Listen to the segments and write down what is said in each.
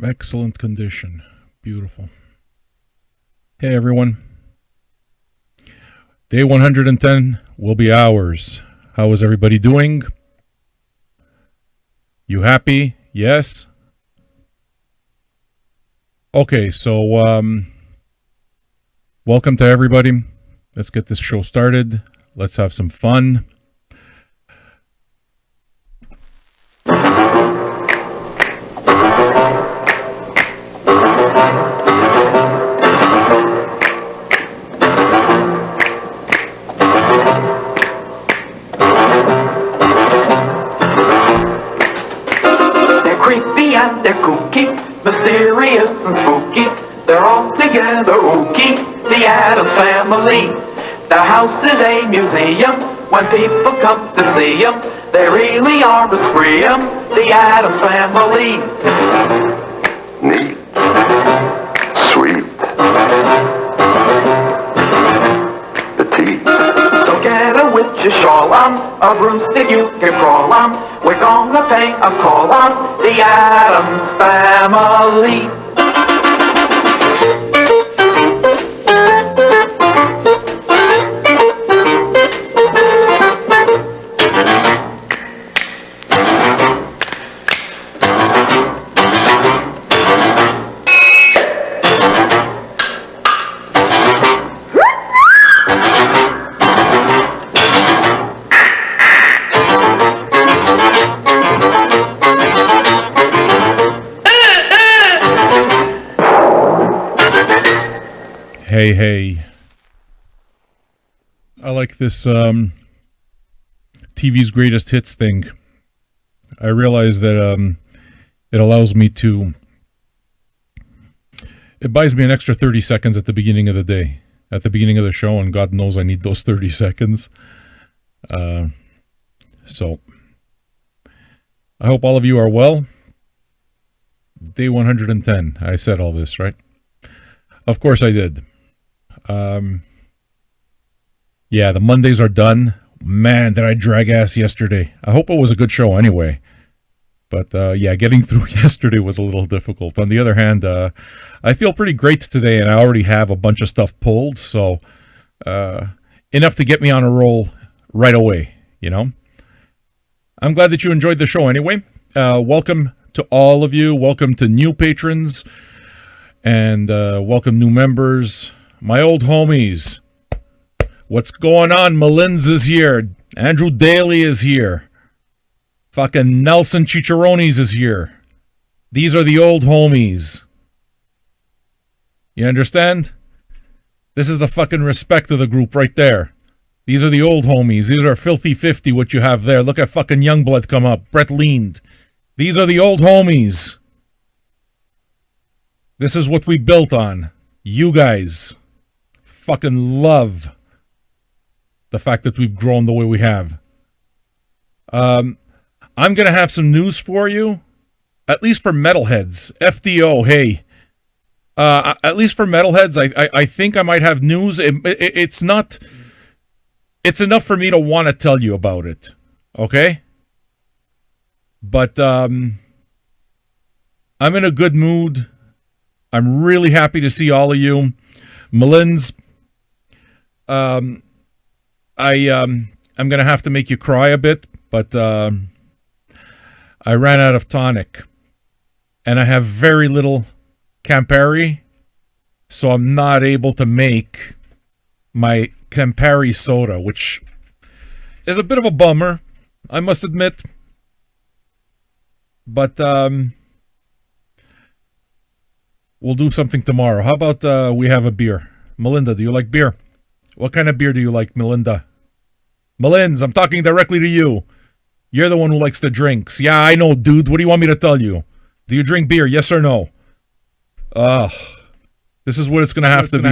Excellent condition. Beautiful. Hey, everyone. Day 110 will be ours. How is everybody doing? You happy? Yes? Okay, so welcome to everybody. Let's get this show started. Let's have some fun. They're kooky, mysterious and spooky. They're all together ooky, the Addams Family. Their house is a museum. When people come to see them, they really are a scream, the Addams Family. Neat. Sweet. Petite. So get a witch's shawl on, a broomstick you can crawl on. We're gonna pay a call on the Addams Family. Hey. I like this TV's greatest hits thing. I realize that it allows me to... It buys me an extra 30 seconds at the beginning of the day. At the beginning of the show, and God knows I need those 30 seconds. So, I hope all of you are well. Day 110. I said all this, right? Of course I did. Yeah, the Mondays are done. Man, did I drag ass yesterday. I hope it was a good show anyway. But yeah, getting through yesterday was a little difficult. On the other hand, I feel pretty great today, and I already have a bunch of stuff pulled, so enough to get me on a roll right away, you know? I'm glad that you enjoyed the show anyway. Welcome to all of you. Welcome to new patrons, and welcome new members. My old homies. What's going on? Malins is here. Andrew Daly is here. Fucking Nelson Chicharrones is here. These are the old homies. You understand? This is the fucking respect of the group right there. These are the old homies. These are Filthy 50, what you have there. Look at fucking Youngblood come up. Brett Leaned. These are the old homies. This is what we built on. You guys fucking love the fact that we've grown the way we have. I'm going to have some news for you, at least for metalheads. FDO, hey. At least for metalheads, I think I might have news. It's not... It's enough for me to want to tell you about it. Okay? But I'm in a good mood. I'm really happy to see all of you. Melins, I'm going to have to make you cry a bit, but I ran out of tonic. And I have very little Campari, so I'm not able to make my Campari soda, which is a bit of a bummer, I must admit. But we'll do something tomorrow. How about we have a beer? Melinda, do you like beer? What kind of beer do you like, Melinda? Melins, I'm talking directly to you. You're the one who likes the drinks. Yeah, I know, dude. What do you want me to tell you? Do you drink beer? Yes or no? This is what it's going to have to be.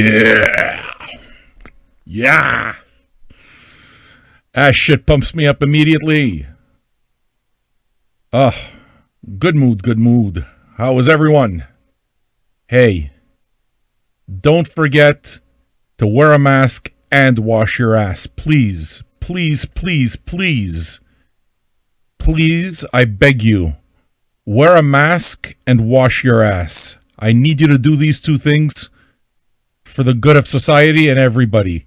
Yeah. Yeah. That shit pumps me up immediately. Good mood, good mood. How is everyone? Hey, don't forget to wear a mask and wash your ass. Please, please, please, please. Please, I beg you. Wear a mask and wash your ass. I need you to do these two things for the good of society and everybody.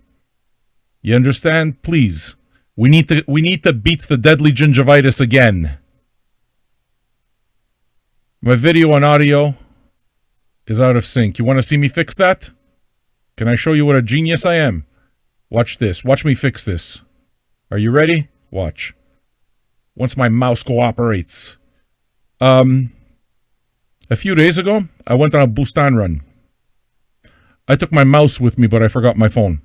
You understand? Please. We need to beat the deadly gingivitis again. My video and audio is out of sync. You want to see me fix that? Can I show you what a genius I am? Watch this. Watch me fix this. Are you ready? Watch. Once my mouse cooperates. A few days ago, I went on a Bustan run. I took my mouse with me, but I forgot my phone.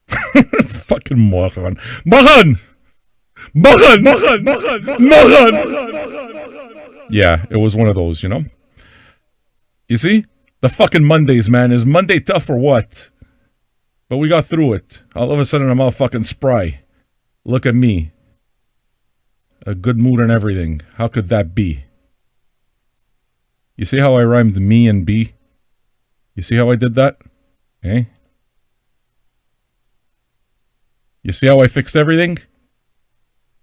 Fucking moron. Moron! Moron! Moron! Moron! Yeah, it was one of those, you know? You see? The fucking Mondays, man. Is Monday tough or what? But we got through it. All of a sudden, I'm all fucking spry. Look at me. A good mood and everything. How could that be? You see how I rhymed me and B? You see how I did that? Eh? You see how I fixed everything?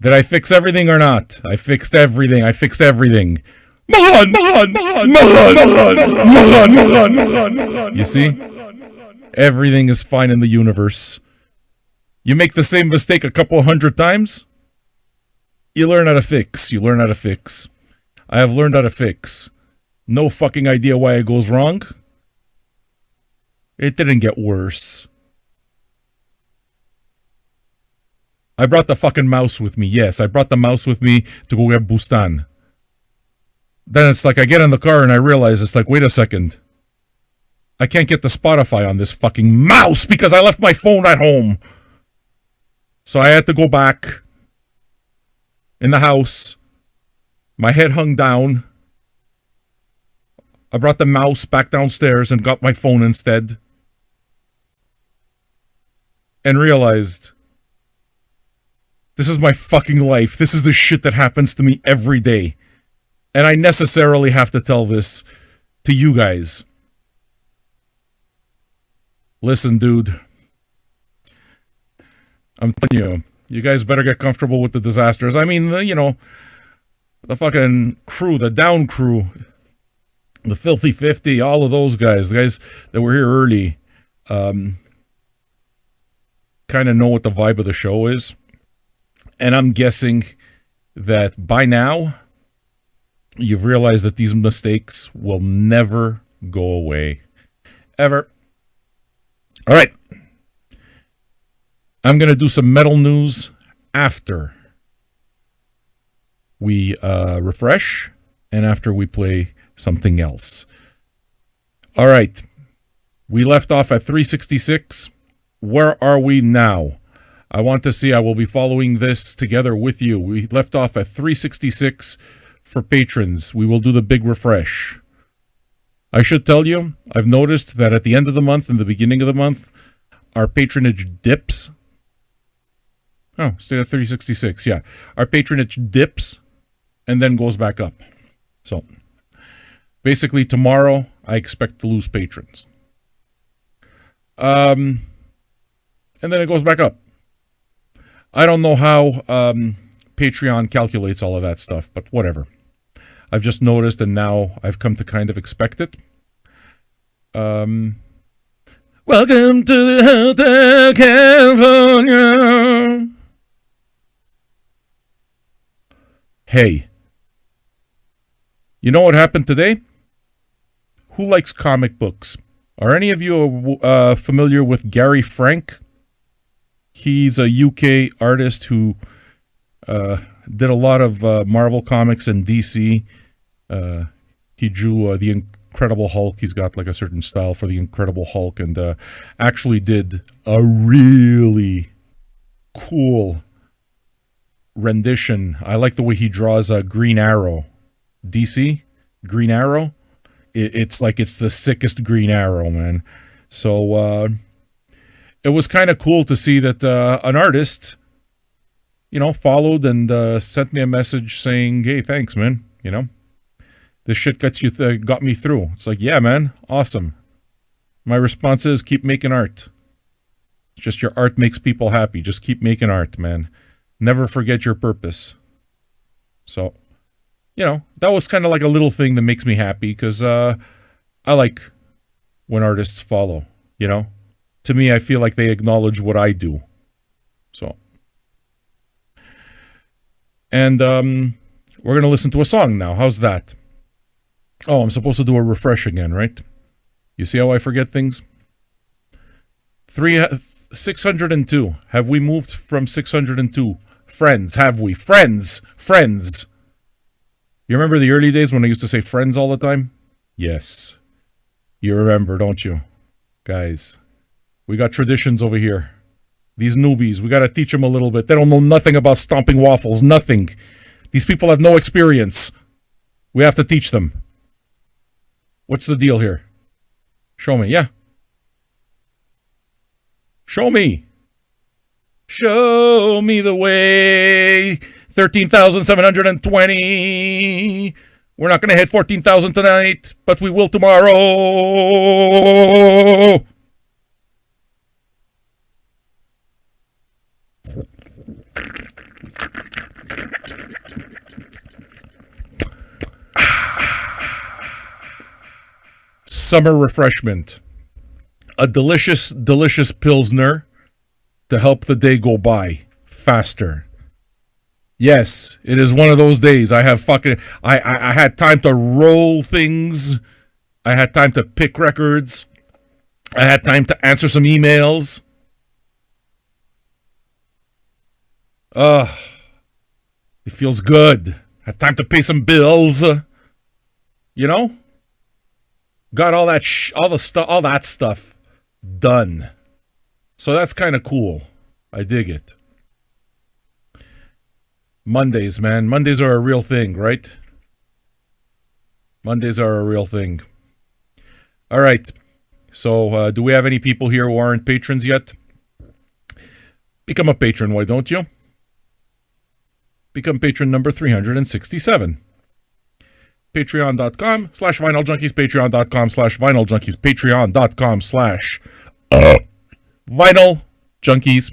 Did I fix everything or not? I fixed everything. I fixed everything. Moron! Moron! Moron! Moron! Moron! Moron! Moron! You see? Everything is fine in the universe. You make the same mistake a couple 100 times, you learn how to fix. You learn how to fix. I have learned how to fix. No fucking idea why it goes wrong. It didn't get worse. I brought the fucking mouse with me. Yes, I brought the mouse with me to go get Bustan. Then it's like I get in the car and I realize it's like, wait a second. I can't get the Spotify on this fucking mouse because I left my phone at home. So I had to go back in the house. My head hung down. I brought the mouse back downstairs and got my phone instead. And realized this is my fucking life. This is the shit that happens to me every day. And I necessarily have to tell this to you guys. Listen, dude. I'm telling you, you guys better get comfortable with the disasters. I mean, the fucking crew, the down crew, the Filthy 50, all of those guys, the guys that were here early, kind of know what the vibe of the show is. And I'm guessing that by now, you've realized that these mistakes will never go away. Ever. All right. I'm going to do some metal news after we refresh and after we play something else. All right. We left off at 366. Where are we now? I want to see. I will be following this together with you. We left off at 366 for patrons. We will do the big refresh. I should tell you, I've noticed that at the end of the month and the beginning of the month, our patronage dips. Oh, stayed at 366. Yeah. Our patronage dips and then goes back up. So basically tomorrow, I expect to lose patrons. And then it goes back up. I don't know how Patreon calculates all of that stuff, but whatever. I've just noticed, and now I've come to kind of expect it. Welcome to the Hotel California. Hey, you know what happened today? Who likes comic books? Are any of you familiar with Gary Frank? He's a UK artist who did a lot of Marvel comics and DC. He drew the Incredible Hulk. He's got like a certain style for the Incredible Hulk, and actually did a really cool rendition. I like the way he draws Green Arrow. DC? Green Arrow? It's like it's the sickest Green Arrow, man. So it was kind of cool to see that an artist, followed and sent me a message saying, "Hey, thanks, man. This shit got me through." It's like, yeah, man, awesome. My response is keep making art. It's just your art makes people happy. Just keep making art, man. Never forget your purpose. So, that was kind of like a little thing that makes me happy because I like when artists follow, To me, I feel like they acknowledge what I do. So. And we're going to listen to a song now. How's that? Oh, I'm supposed to do a refresh again, right? You see how I forget things? 602. Have we moved from 602? Friends, have we? Friends. You remember the early days when I used to say friends all the time? Yes. You remember, don't you? Guys, we got traditions over here. These newbies, we got to teach them a little bit. They don't know nothing about stomping waffles, nothing. These people have no experience. We have to teach them. What's the deal here? Show me, yeah. Show me. Show me the way. 13,720. We're not going to hit 14,000 tonight, but we will tomorrow. Summer refreshment. A delicious, delicious Pilsner to help the day go by faster. Yes, it is one of those days. I had time to roll things. I had time to pick records. I had time to answer some emails. It feels good. I had time to pay some bills. Got all that stuff done. So that's kind of cool. I dig it. Mondays, man. Mondays are a real thing, right? Mondays are a real thing. All right. So do we have any people here who aren't patrons yet? Become a patron, why don't you? Become patron number 367. Patreon.com/VinylJunkies, Patreon.com/VinylJunkies, Patreon.com/VinylJunkies.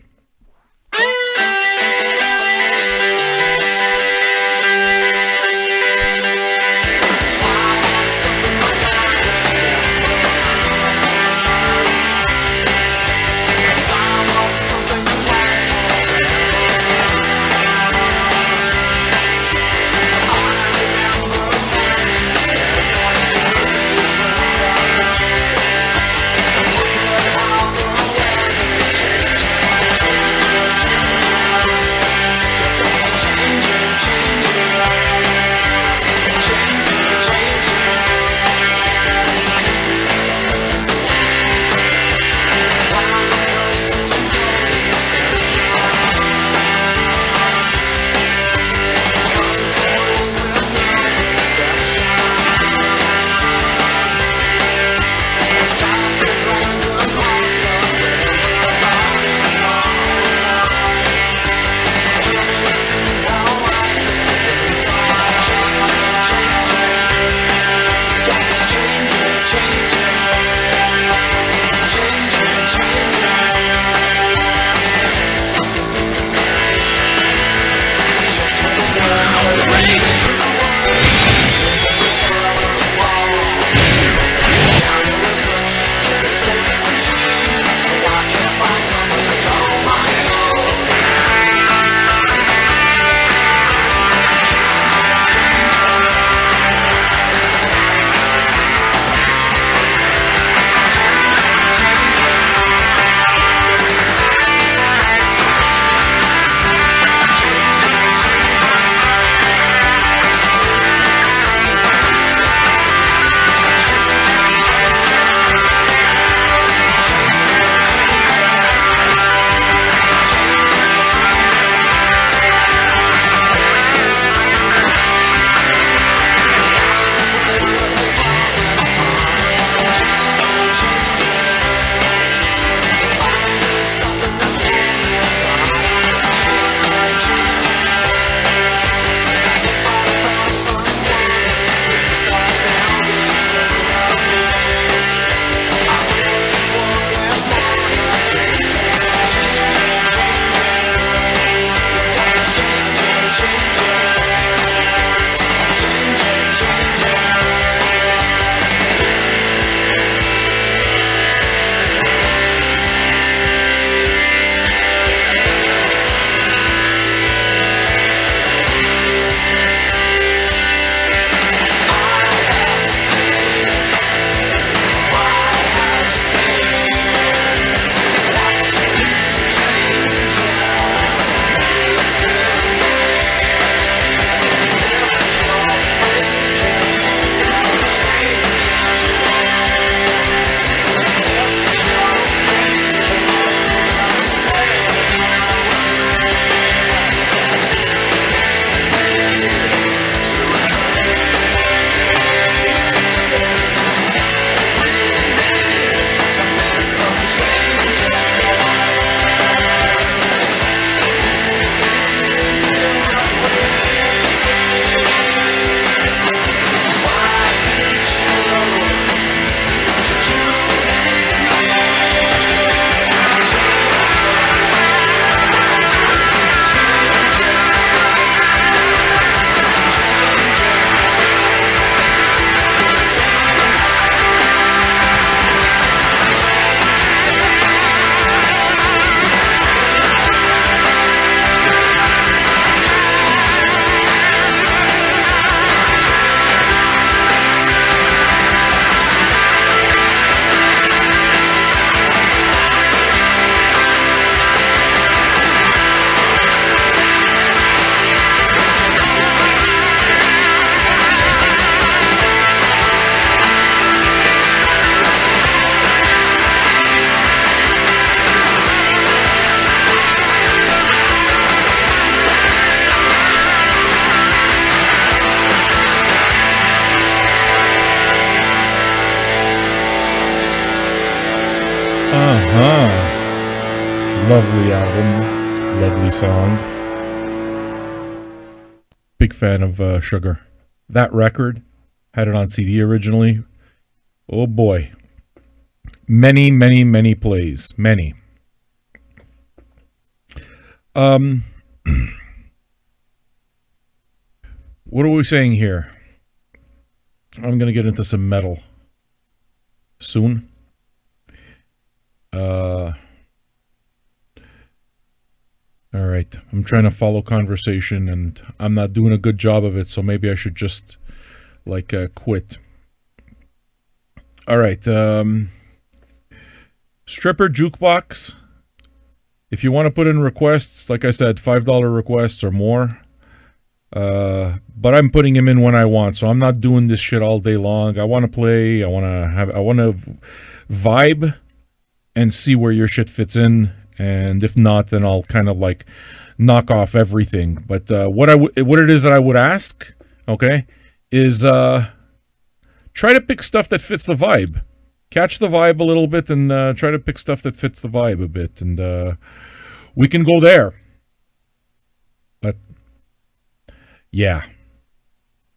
Lovely album, lovely song. Big fan of Sugar. That record, had it on CD originally. Oh boy. Many, many, many plays. Many. What are we saying here? I'm going to get into some metal soon. All right. I'm trying to follow conversation and I'm not doing a good job of it, so maybe I should just quit. All right. Stripper Jukebox. If you want to put in requests, like I said, $5 requests or more. But I'm putting him in when I want, so I'm not doing this shit all day long. I want to play, I want to vibe and see where your shit fits in, and if not, then I'll kind of like knock off everything. But what it is that I would ask, okay, is try to pick stuff that fits the vibe. Catch the vibe a little bit and try to pick stuff that fits the vibe a bit, and we can go there. But yeah.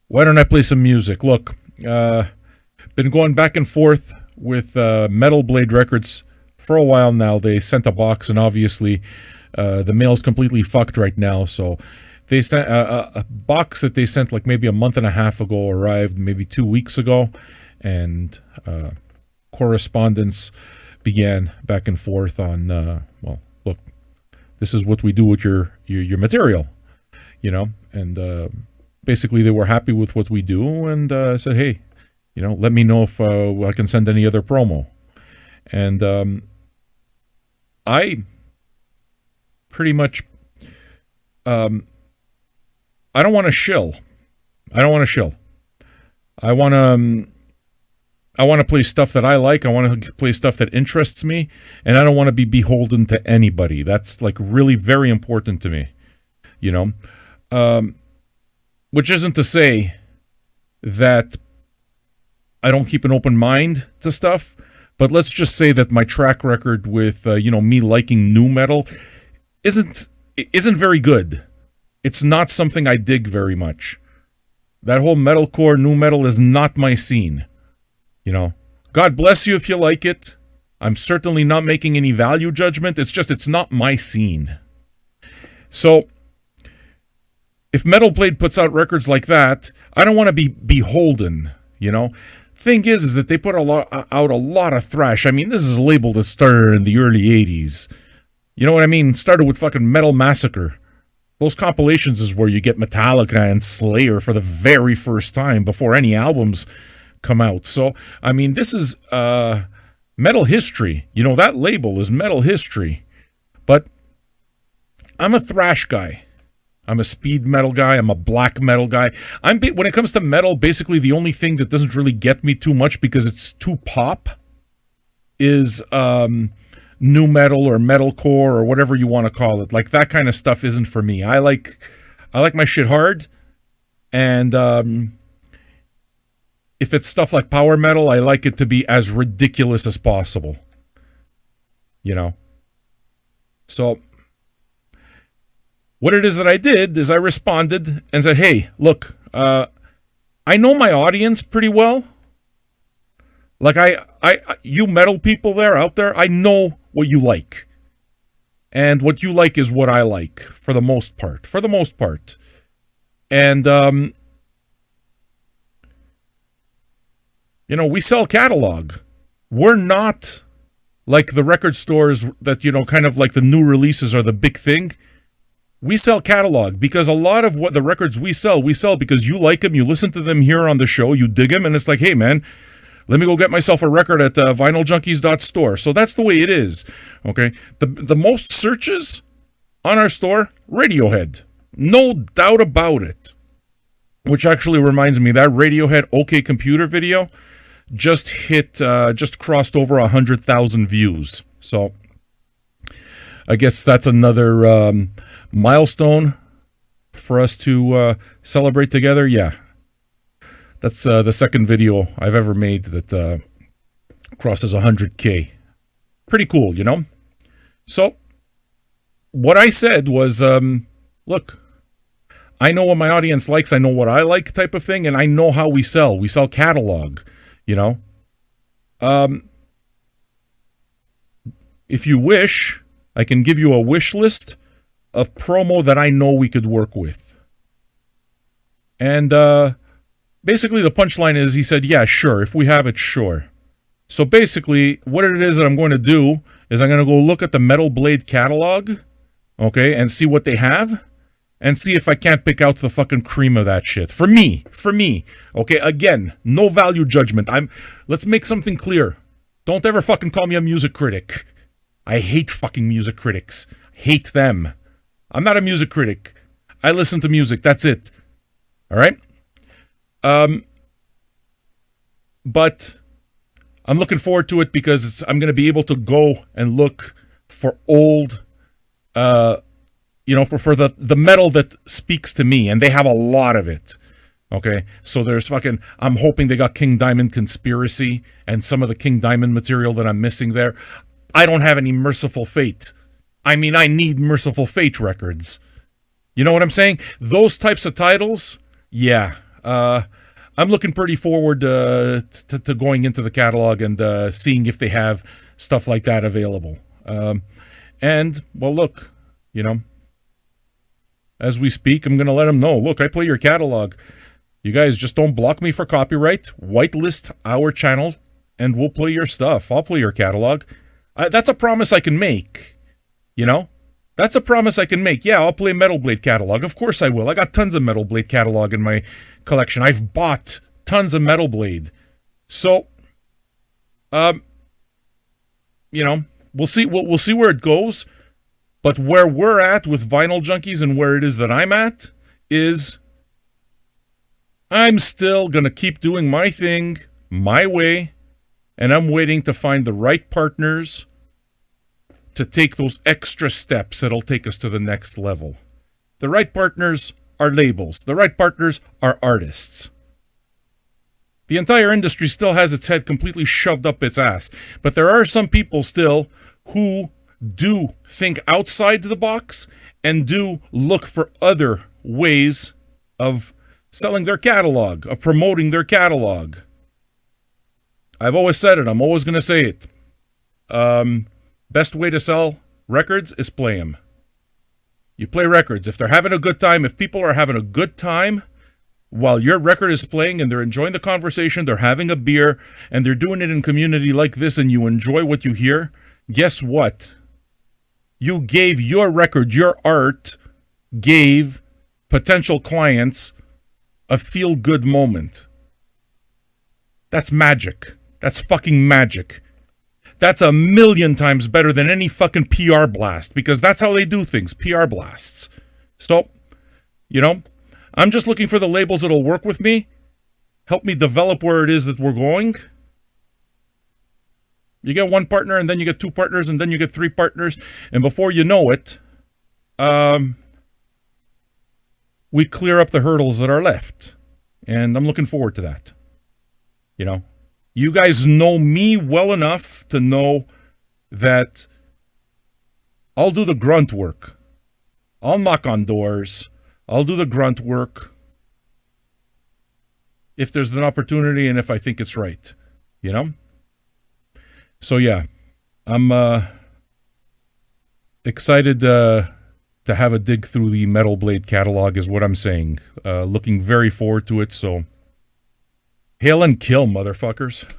Why don't I play some music? Look, been going back and forth with Metal Blade Records for a while now. They sent a box, and obviously the mail's completely fucked right now. So they sent a box that they sent like maybe a month and a half ago arrived maybe 2 weeks ago, and correspondence began back and forth on, well, look, this is what we do with your material, you know, and basically they were happy with what we do, and said, hey, you know, let me know if I can send any other promo. And I pretty much, I don't want to shill. I want to play stuff that I like. I want to play stuff that interests me, and I don't want to be beholden to anybody. That's like really very important to me, you know. Which isn't to say that I don't keep an open mind to stuff, but let's just say that my track record with you know, me liking nu metal isn't very good. It's not something I dig very much. That whole metalcore, nu metal is not my scene. You know, God bless you if you like it. I'm certainly not making any value judgment. It's just, it's not my scene. So if Metal Blade puts out records like that, I don't want to be beholden, you know. Thing is that they put out a lot of thrash. I mean, this is a label that started in the early 80s. You know what I mean? Started with fucking Metal Massacre. Those compilations is where you get Metallica and Slayer for the very first time before any albums come out. So, I mean, this is metal history. You know, that label is metal history. But I'm a thrash guy. I'm a speed metal guy. I'm a black metal guy. When it comes to metal, basically the only thing that doesn't really get me too much because it's too pop is nu metal or metalcore or whatever you want to call it. Like, that kind of stuff isn't for me. I like my shit hard, and if it's stuff like power metal, I like it to be as ridiculous as possible. You know? So what it is that I did is I responded and said, hey, look, I know my audience pretty well. Like, you metal people there, out there, I know what you like. And what you like is what I like, for the most part. And, you know, we sell catalog. We're not like the record stores that, you know, kind of like the new releases are the big thing. We sell catalog because a lot of what the records we sell because you like them, you listen to them here on the show, you dig them, and it's like, hey, man, let me go get myself a record at vinyljunkies.store. So that's the way it is, okay? The most searches on our store, Radiohead. No doubt about it. Which actually reminds me, that Radiohead OK Computer video just crossed over 100,000 views. So I guess that's another milestone for us to celebrate together. Yeah, that's the second video I've ever made that crosses 100K. Pretty cool, you know. So what I said was, look, I know what my audience likes. I know what I like, type of thing, and I know how we sell. We sell catalog, you know. If you wish, I can give you a wish list of promo that I know we could work with. And basically the punchline is, he said, yeah, sure. If we have it, sure. So basically what it is that I'm going to do is I'm going to go look at the Metal Blade catalog, okay, and see what they have, and see if I can't pick out the fucking cream of that shit. For me. Okay, again, no value judgment. Let's make something clear. Don't ever fucking call me a music critic. I hate fucking music critics. Hate them. I'm not a music critic. I listen to music. That's it. All right? But I'm looking forward to it because I'm going to be able to go and look for old, for the metal that speaks to me. And they have a lot of it. Okay? So there's I'm hoping they got King Diamond Conspiracy and some of the King Diamond material that I'm missing there. I don't have any Merciful Fate. I mean, I need Merciful Fate records. You know what I'm saying? Those types of titles, yeah. I'm looking pretty forward to going into the catalog and seeing if they have stuff like that available. And, well, look, as we speak, I'm going to let them know, look, I play your catalog. You guys just don't block me for copyright. Whitelist our channel, and we'll play your stuff. I'll play your catalog. That's a promise I can make, That's a promise I can make. Yeah, I'll play Metal Blade catalog. Of course I will. I got tons of Metal Blade catalog in my collection. I've bought tons of Metal Blade. So, we'll see. We'll see where it goes. But where we're at with Vinyl Junkies and where it is that I'm at is I'm still going to keep doing my thing, my way. And I'm waiting to find the right partners to take those extra steps that'll take us to the next level. The right partners are labels. The right partners are artists. The entire industry still has its head completely shoved up its ass. But there are some people still who do think outside the box and do look for other ways of selling their catalog, of promoting their catalog. I've always said it. I'm always going to say it. Best way to sell records is play them. You play records. If they're having a good time, if people are having a good time while your record is playing and they're enjoying the conversation, they're having a beer, and they're doing it in community like this and you enjoy what you hear, guess what? You gave your record, your art, gave potential clients a feel-good moment. That's magic. That's fucking magic. That's 1,000,000 times better than any fucking PR blast, because that's how they do things, PR blasts. So, I'm just looking for the labels that'll work with me, help me develop where it is that we're going. You get one partner, and then you get two partners, and then you get three partners, and before you know it, we clear up the hurdles that are left. And I'm looking forward to that. You guys know me well enough to know that I'll do the grunt work. I'll knock on doors. I'll do the grunt work if there's an opportunity and if I think it's right, So yeah, I'm excited to have a dig through the Metal Blade catalog is what I'm saying. Looking very forward to it, so hail and kill, motherfuckers.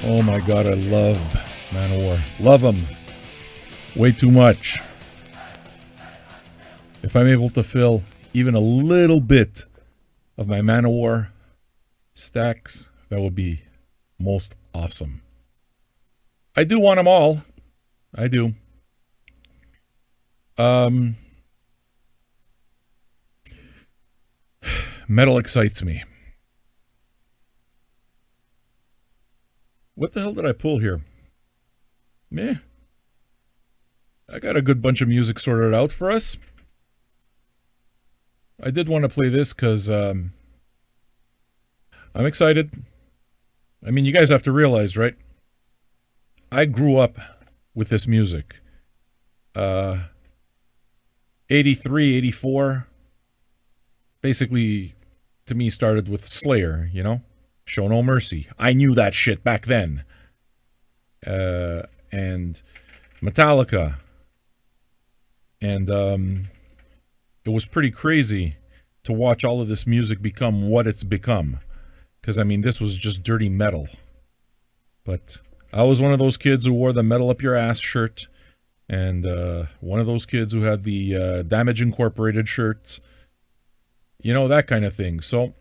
Oh my god, I love Manowar. Love them. Way too much. If I'm able to fill even a little bit of my Manowar stacks, that would be most awesome. I do want them all. I do. Metal excites me. What the hell did I pull here? Meh. I got a good bunch of music sorted out for us. I did want to play this because I'm excited. I mean, you guys have to realize, right? I grew up with this music. 83, 84. Basically, to me, started with Slayer, you know? Show No Mercy. I knew that shit back then. And Metallica. And it was pretty crazy to watch all of this music become what it's become. Because, I mean, this was just dirty metal. But I was one of those kids who wore the metal up your ass shirt. And one of those kids who had the Damage Incorporated shirts. You know, that kind of thing. So,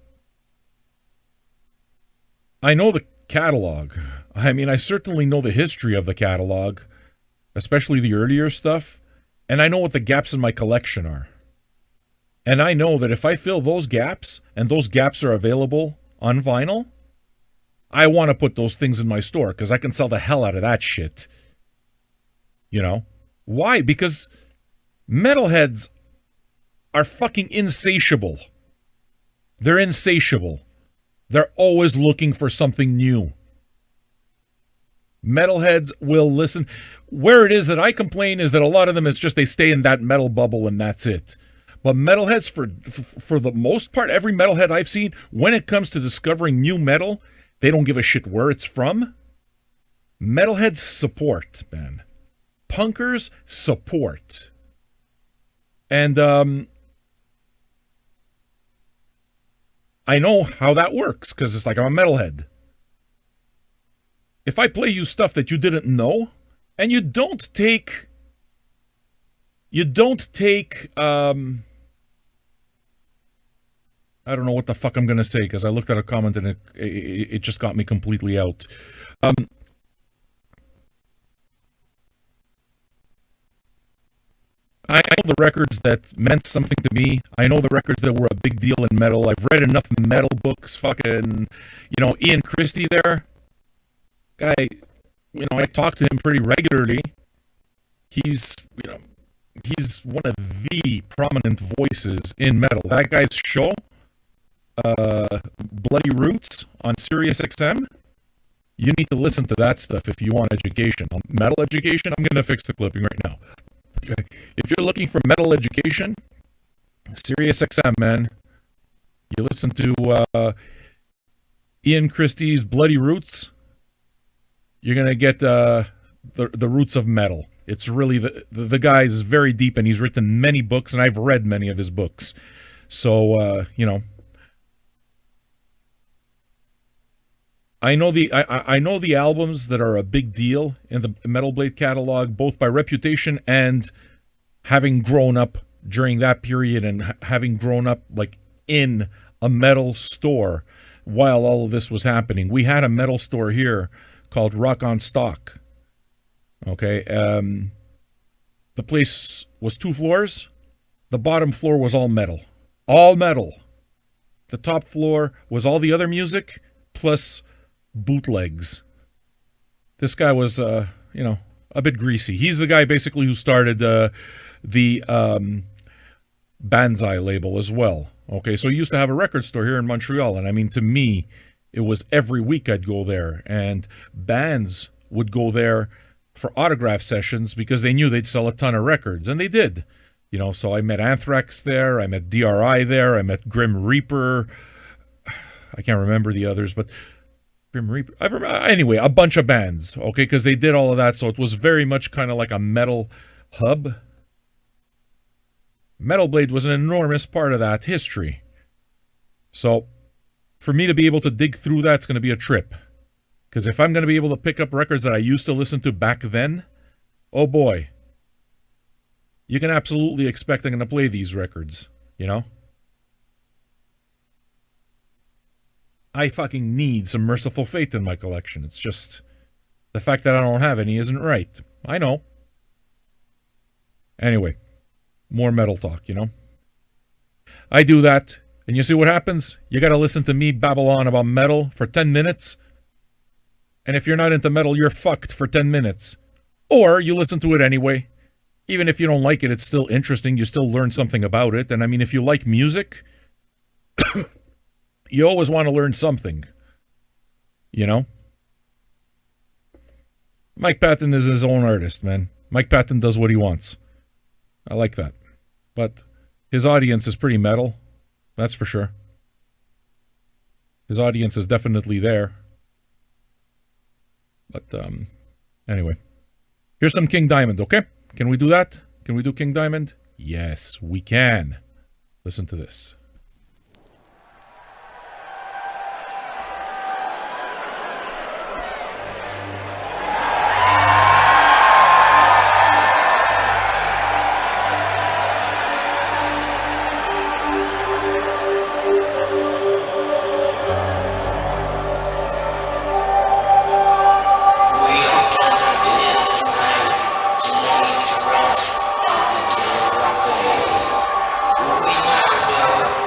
I know the catalog. I mean, I certainly know the history of the catalog. Especially the earlier stuff. And I know what the gaps in my collection are. And I know that if I fill those gaps, and those gaps are available on vinyl, I want to put those things in my store, because I can sell the hell out of that shit. You know? Why? Because metalheads are fucking insatiable. They're insatiable. They're always looking for something new. Metalheads will listen. Where it is that I complain is that a lot of them, it's just they stay in that metal bubble and that's it. But metalheads, for the most part, every metalhead I've seen, when it comes to discovering new metal, they don't give a shit where it's from. Metalheads support, man. Punkers support. And I know how that works, because it's like I'm a metalhead. If I play you stuff that you didn't know, and you don't take, I don't know what the fuck I'm going to say, because I looked at a comment and it just got me completely out. I know the records that meant something to me. I know the records that were a big deal in metal. I've read enough metal books, fucking, you know, Ian Christie there. Guy, you know, I talk to him pretty regularly. He's, you know, he's one of the prominent voices in metal. That guy's show, Bloody Roots on Sirius XM, you need to listen to that stuff if you want education. Metal education, I'm going to fix the clipping right now. If you're looking for metal education, Sirius XM, man. You listen to Ian Christie's Bloody Roots, you're going to get the roots of metal. It's really, the guy is very deep, and he's written many books, and I've read many of his books. So, you know, I know the albums that are a big deal in the Metal Blade catalog, both by reputation and having grown up during that period and having grown up like in a metal store while all of this was happening. We had a metal store here called Rock on Stock. Okay, the place was 2 floors. The bottom floor was all metal. All metal. The top floor was all the other music plus bootlegs. This guy was, you know, a bit greasy. He's the guy basically who started the Banzai label as well. Okay, so he used to have a record store here in Montreal, and I mean, to me, it was every week I'd go there, and bands would go there for autograph sessions because they knew they'd sell a ton of records, and they did. You know, so I met Anthrax there, I met DRI there, I met Grim Reaper. I can't remember the others, but Grim Reaper. Anyway, a bunch of bands, okay, because they did all of that, so it was very much kind of like a metal hub. Metal Blade was an enormous part of that history. So, for me to be able to dig through that, it's going to be a trip. Because if I'm going to be able to pick up records that I used to listen to back then, oh boy, you can absolutely expect I'm going to play these records, you know? I fucking need some Merciful Fate in my collection. It's just the fact that I don't have any isn't right. I know. Anyway, more metal talk, you know? I do that, and you see what happens? You gotta listen to me babble on about metal for 10 minutes, and if you're not into metal, you're fucked for 10 minutes. Or you listen to it anyway. Even if you don't like it, it's still interesting. You still learn something about it. And I mean, if you like music, you always want to learn something. You know? Mike Patton is his own artist, man. Mike Patton does what he wants. I like that. But his audience is pretty metal. That's for sure. His audience is definitely there. But, anyway. Here's some King Diamond, okay? Can we do that? Can we do King Diamond? Yes, we can. Listen to this. We now know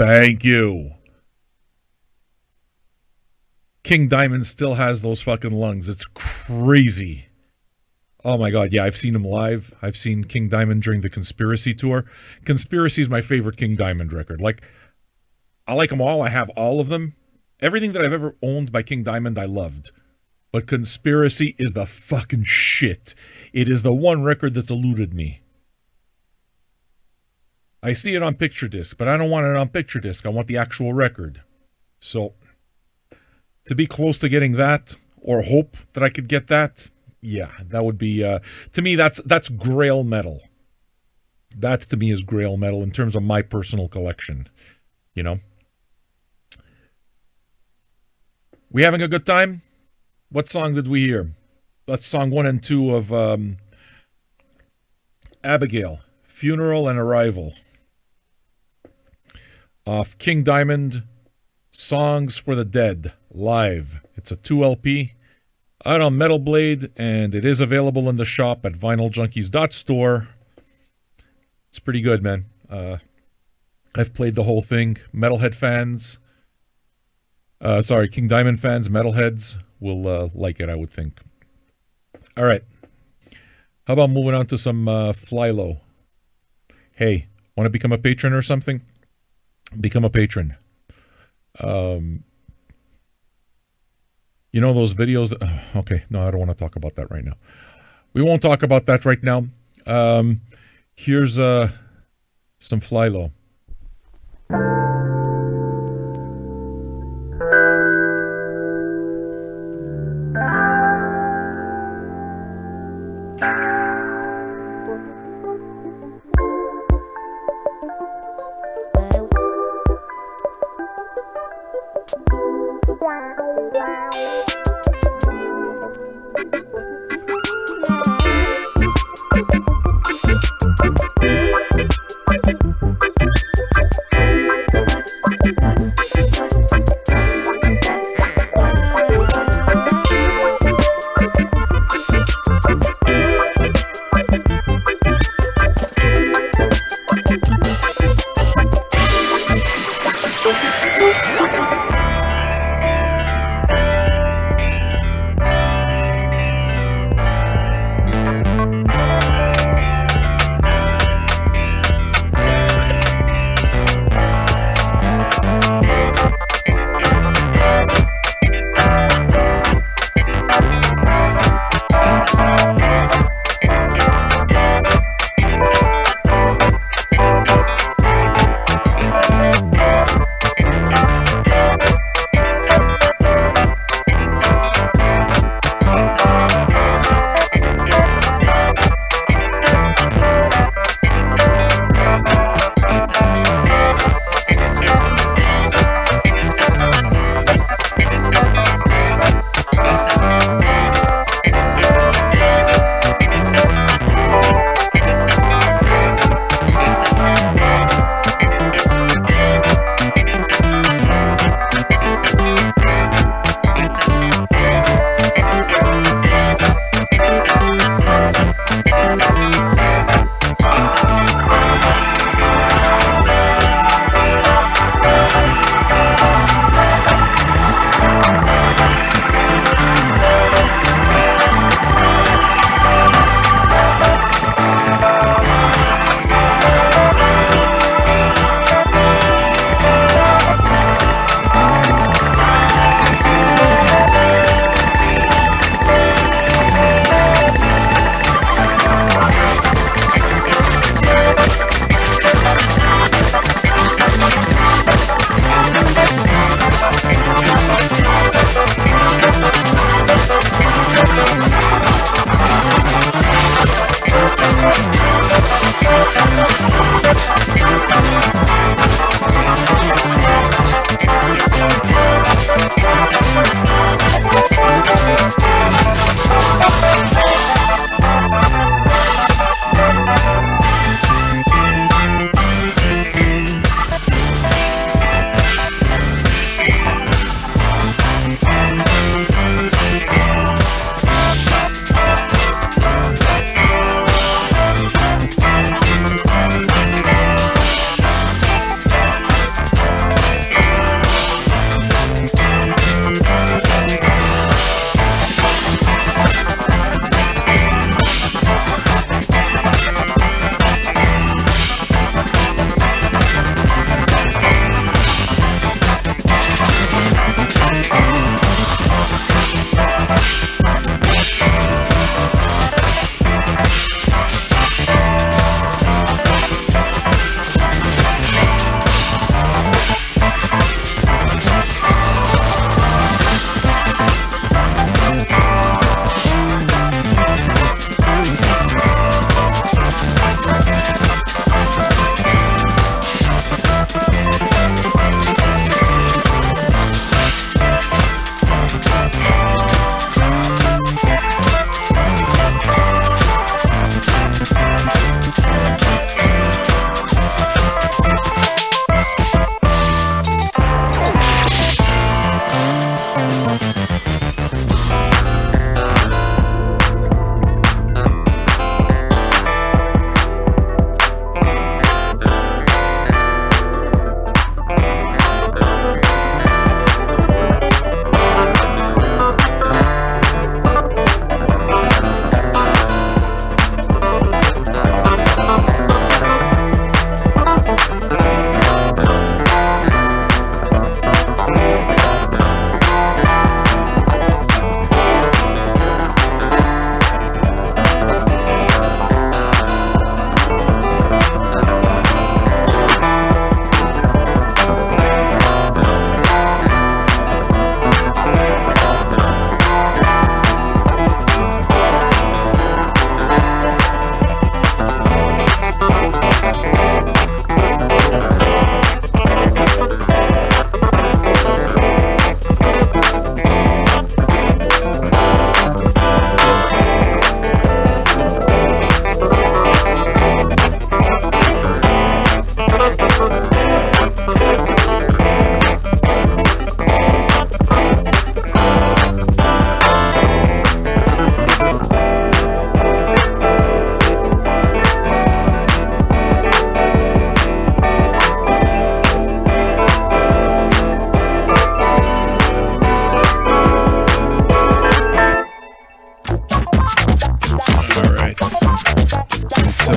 Thank you. King Diamond still has those fucking lungs. It's crazy. Oh my God, yeah, I've seen him live. I've seen King Diamond during the Conspiracy tour. Conspiracy is my favorite King Diamond record. Like, I like them all. I have all of them. Everything that I've ever owned by King Diamond, I loved. But Conspiracy is the fucking shit. It is the one record that's eluded me. I see it on picture disc, but I don't want it on picture disc. I want the actual record. So, to be close to getting that, or hope that I could get that, yeah, that would be, to me, that's Grail metal. That, to me, is Grail metal in terms of my personal collection. You know? We having a good time? What song did we hear? That's song 1 and 2 of Abigail, Funeral and Arrival. Off King Diamond, Songs for the Dead, live. It's a 2 LP out on Metal Blade, and it is available in the shop at vinyljunkies.store. It's pretty good, man. I've played the whole thing. Metalhead fans, King Diamond fans, metalheads will like it, I would think. All right. How about moving on to some Flylo? Hey, want to become a patron or something? Become a patron. You know those videos? Okay, no, I don't want to talk about that right now. We won't talk about that right now. Here's some Flylo.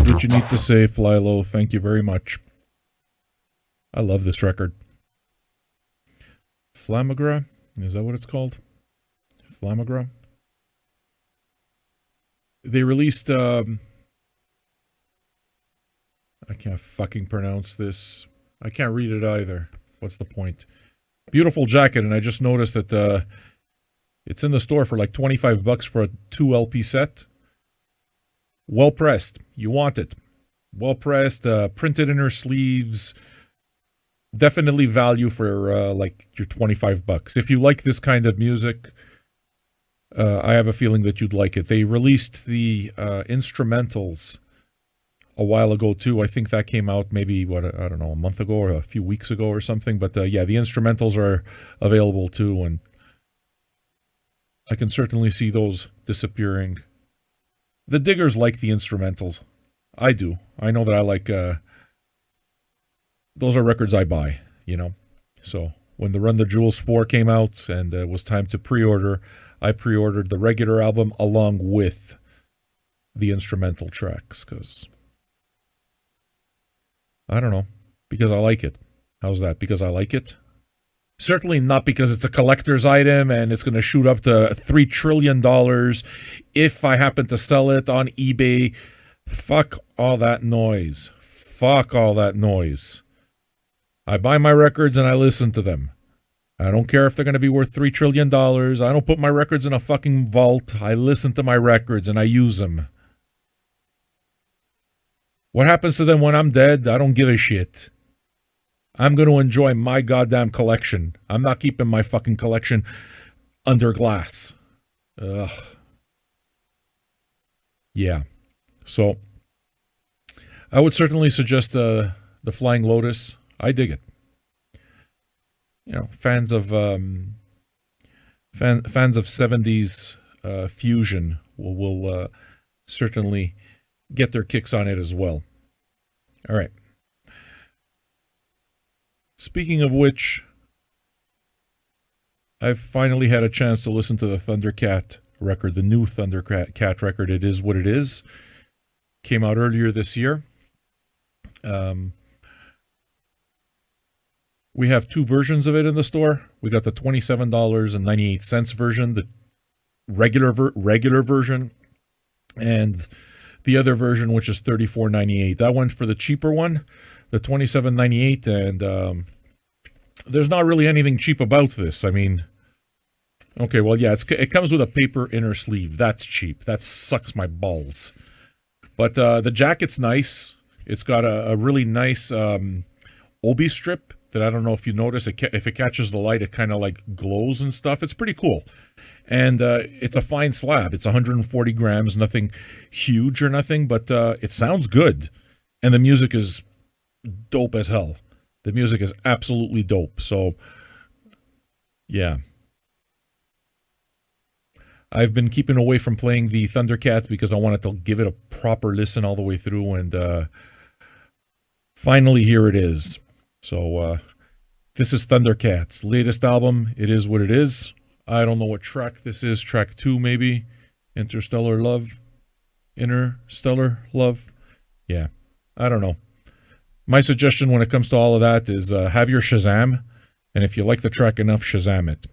said what you need to say, Fly Low. Thank you very much. I love this record. Flamagra? Is that what it's called? Flamagra? They released, I can't fucking pronounce this. I can't read it either. What's the point? Beautiful jacket, and I just noticed that it's in the store for like $25 for a 2 LP set. Well pressed. You want it. Well pressed, printed inner sleeves. Definitely value for like your $25. If you like this kind of music, I have a feeling that you'd like it. They released the instrumentals a while ago too. I think that came out maybe, I don't know, a month ago or a few weeks ago or something. But yeah, the instrumentals are available too, and I can certainly see those disappearing. The diggers like the instrumentals. I do. I know that I like, those are records I buy, you know. So when the Run the Jewels 4 came out and it was time to pre-order, I pre-ordered the regular album along with the instrumental tracks because, I don't know, because I like it. How's that? Because I like it? Certainly not because it's a collector's item and it's going to shoot up to $3 trillion if I happen to sell it on eBay. Fuck all that noise. Fuck all that noise. I buy my records and I listen to them. I don't care if they're going to be worth $3 trillion. I don't put my records in a fucking vault. I listen to my records and I use them. What happens to them when I'm dead? I don't give a shit. I'm going to enjoy my goddamn collection. I'm not keeping my fucking collection under glass. Ugh. Yeah. So, I would certainly suggest the Flying Lotus. I dig it. You know, fans of 70s fusion will certainly get their kicks on it as well. All right. Speaking of which, I've finally had a chance to listen to the Thundercat record, the new Thundercat record. It Is What It Is. Came out earlier this year. We have two versions of it in the store. We got the $27.98 version, the regular version, and the other version, which is $34.98. That went for the cheaper one, the $27.98, and there's not really anything cheap about this. I mean, okay, well, yeah, it comes with a paper inner sleeve. That's cheap. That sucks my balls. But the jacket's nice. It's got a really nice obi strip that I don't know if you notice. If it catches the light, it kind of like glows and stuff. It's pretty cool. And it's a fine slab. It's 140 grams, nothing huge or nothing, but it sounds good. And the music is dope as hell. The music is absolutely dope. So, yeah. I've been keeping away from playing the Thundercat because I wanted to give it a proper listen all the way through, and finally here it is. So this is Thundercat's latest album. It Is What It Is. I don't know what track this is. Track 2 maybe. Interstellar Love. Yeah, I don't know. My suggestion when it comes to all of that is have your Shazam, and if you like the track enough, Shazam it.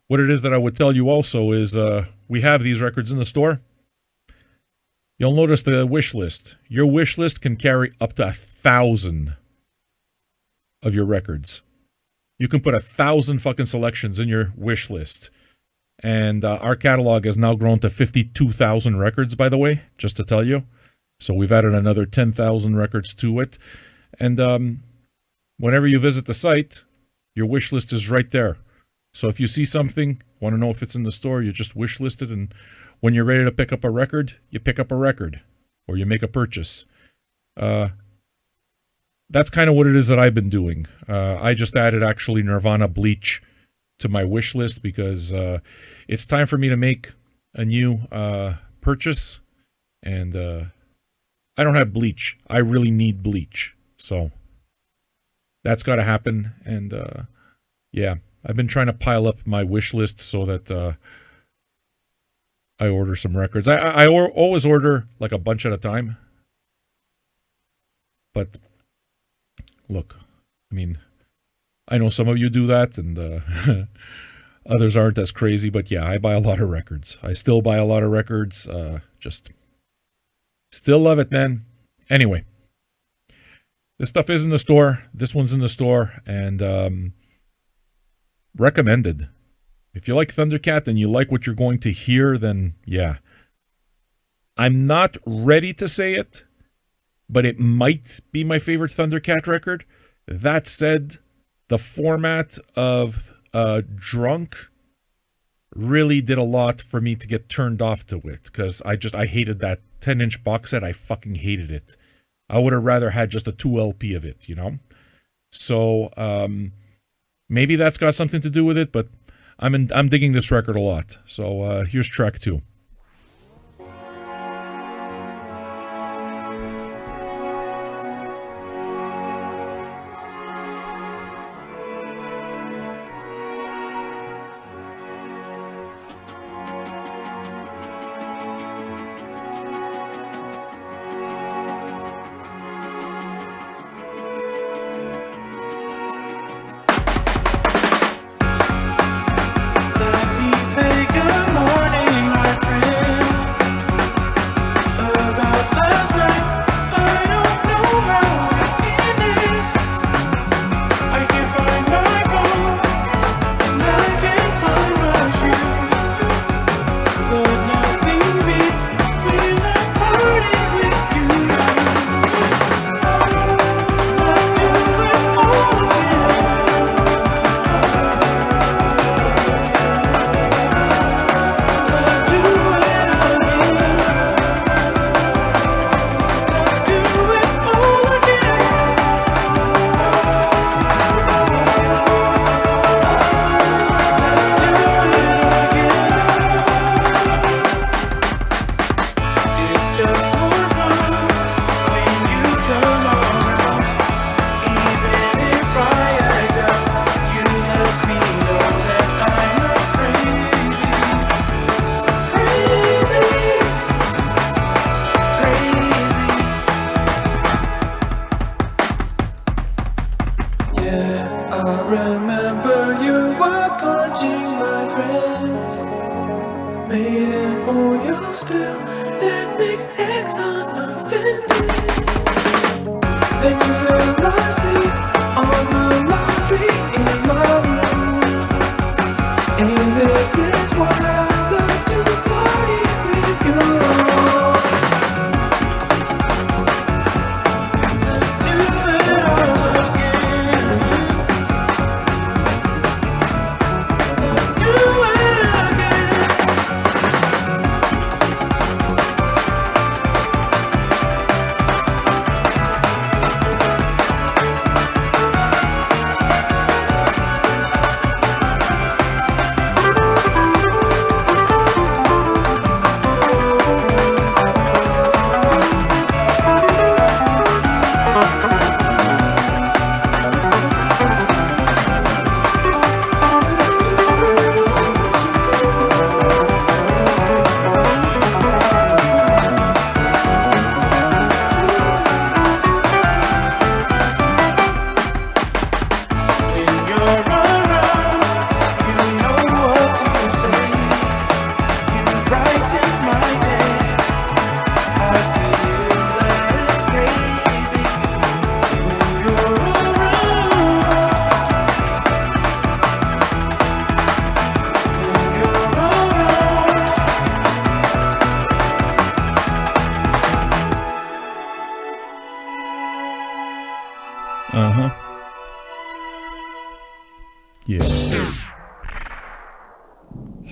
What it is that I would tell you also is we have these records in the store. You'll notice the wish list. Your wish list can carry up to 1,000 of your records. You can put 1,000 fucking selections in your wish list. And our catalog has now grown to 52,000 records, by the way, just to tell you. So we've added another 10,000 records to it. And whenever you visit the site, your wish list is right there. So if you see something, want to know if it's in the store, you just wish list it, and when you're ready to pick up a record, you pick up a record, or you make a purchase. That's kind of what it is that I've been doing. I just added actually Nirvana Bleach to my wish list because it's time for me to make a new purchase, and I don't have bleach. I really need bleach, so that's got to happen. And yeah, I've been trying to pile up my wish list so that I order some records. I always order like a bunch at a time. But look, I mean, I know some of you do that, and others aren't as crazy. But yeah, I buy a lot of records. I still buy a lot of records. Just still love it, man. Anyway, this stuff is in the store. This one's in the store, and recommended. If you like Thundercat and you like what you're going to hear, then yeah. I'm not ready to say it, but it might be my favorite Thundercat record. That said, the format of Drunk really did a lot for me to get turned off to it, because I hated that 10-inch box set. I fucking hated it. I would have rather had just a 2 LP of it, you know? So maybe that's got something to do with it, but I'm digging this record a lot. So here's track 2.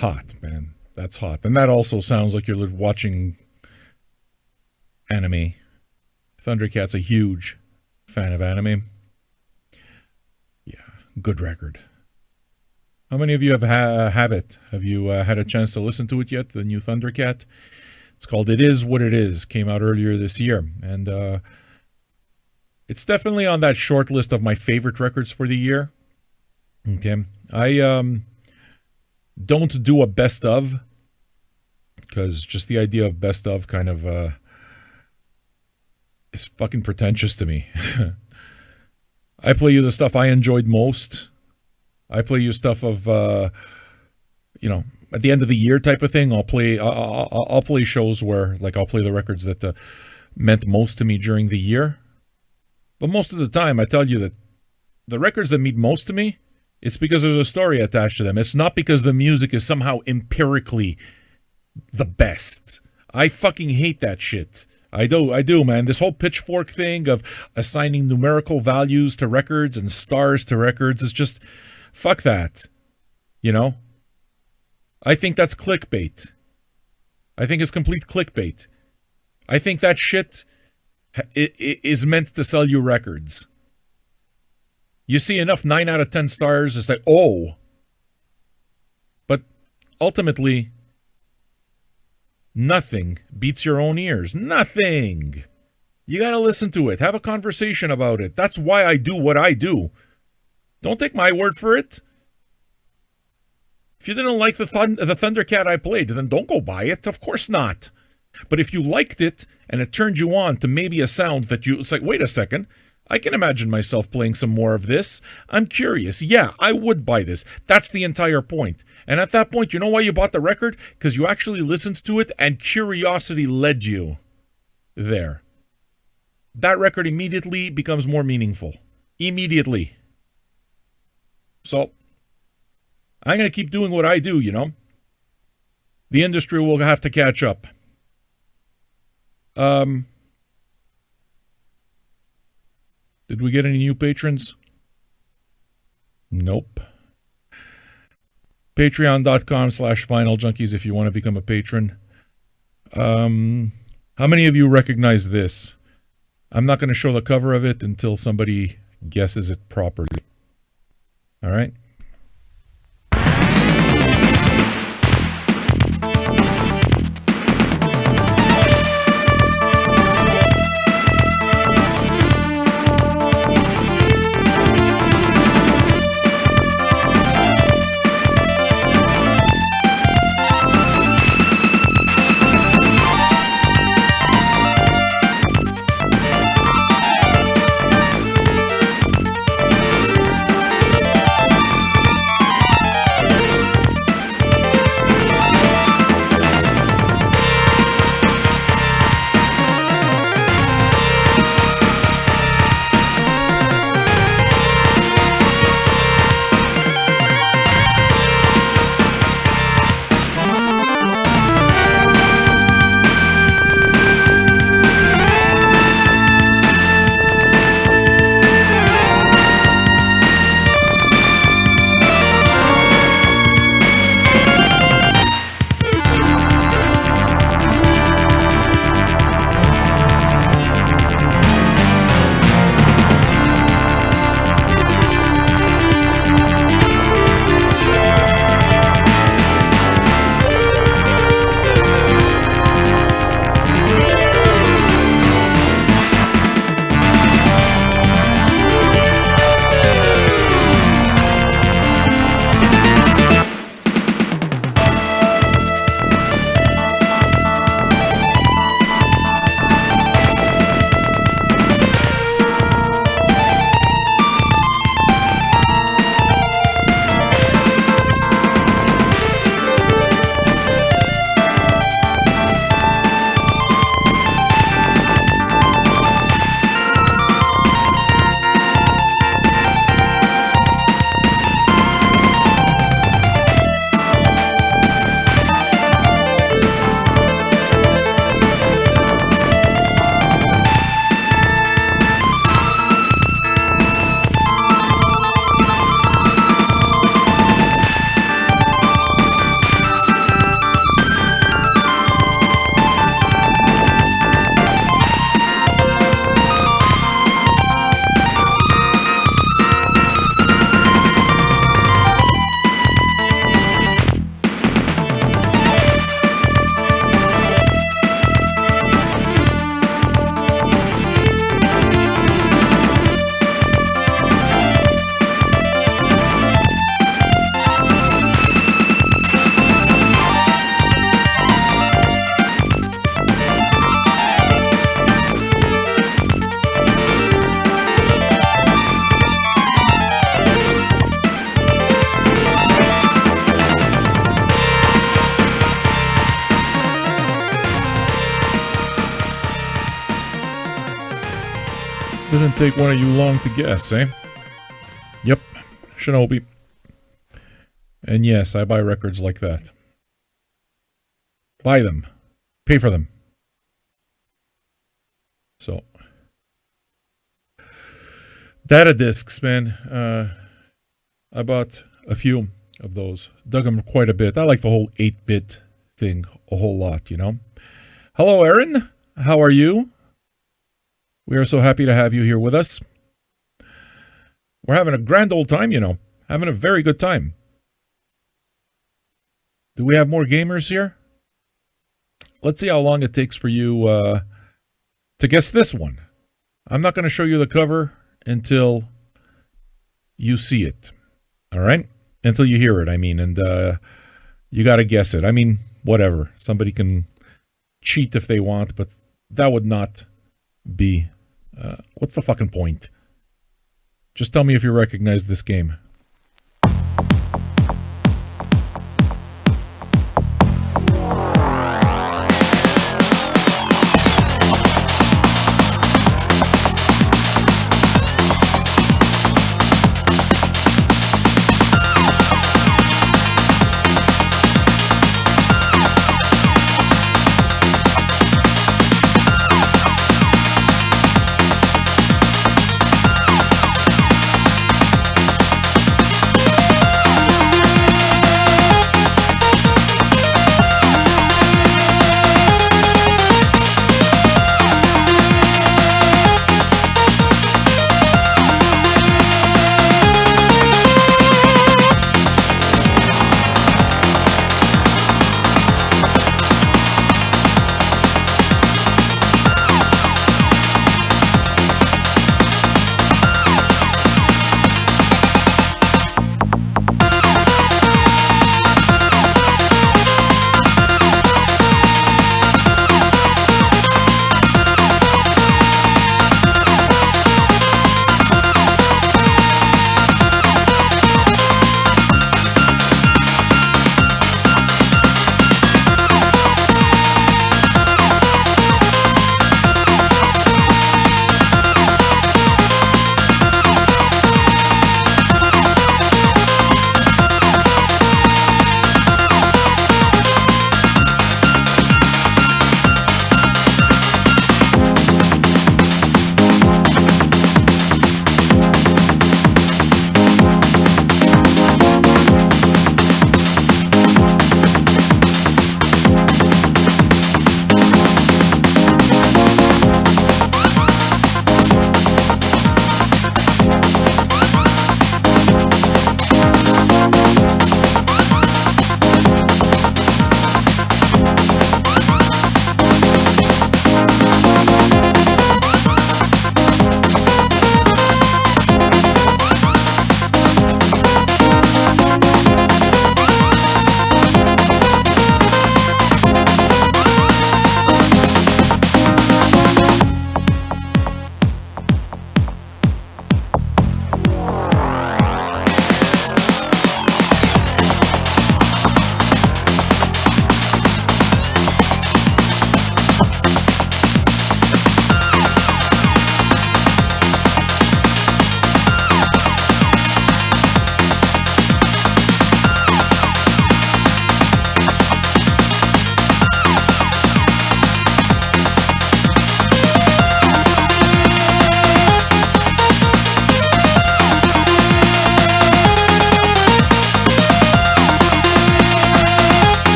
Hot, man. That's hot. And that also sounds like you're watching anime. Thundercat's a huge fan of anime. Yeah, good record. How many of you have it? Have you had a chance to listen to it yet, the new Thundercat? It's called It Is What It Is. Came out earlier this year. And it's definitely on that short list of my favorite records for the year. Okay. I don't do a best of, because just the idea of best of kind of is fucking pretentious to me. I play you the stuff I enjoyed most. I play you stuff of, you know, at the end of the year type of thing. I'll play shows where, like, I'll play the records that meant most to me during the year. But most of the time, I tell you that the records that mean most to me, it's because there's a story attached to them. It's not because the music is somehow empirically the best. I fucking hate that shit. I do, man. This whole pitchfork thing of assigning numerical values to records and stars to records is just, fuck that. You know? I think that's clickbait. I think it's complete clickbait. I think that shit is meant to sell you records. You see enough 9 out of 10 stars, it's like, oh. But ultimately, nothing beats your own ears. Nothing. You got to listen to it. Have a conversation about it. That's why I do what I do. Don't take my word for it. If you didn't like the Thundercat I played, then don't go buy it. Of course not. But if you liked it and it turned you on to maybe a sound that it's like, wait a second, I can imagine myself playing some more of this. I'm curious. Yeah, I would buy this. That's the entire point. And at that point, you know why you bought the record? Because you actually listened to it and curiosity led you there. That record immediately becomes more meaningful. Immediately. So, I'm going to keep doing what I do, you know. The industry will have to catch up. Did we get any new patrons? Nope. Patreon.com/vinyljunkies if you want to become a patron. How many of you recognize this? I'm not going to show the cover of it until somebody guesses it properly. All right? Didn't take one of you long to guess, eh? Yep, Shinobi. And yes, I buy records like that. Buy them. Pay for them. So. Data discs, man. I bought a few of those. Dug them quite a bit. I like the whole 8-bit thing a whole lot, you know. Hello, Aaron. How are you? We are so happy to have you here with us. We're having a grand old time, you know. Having a very good time. Do we have more gamers here? Let's see how long it takes for you to guess this one. I'm not going to show you the cover until you see it. All right? Until you hear it, I mean. And you got to guess it. I mean, whatever. Somebody can cheat if they want, but that would not be... what's the fucking point? Just tell me if you recognize this game.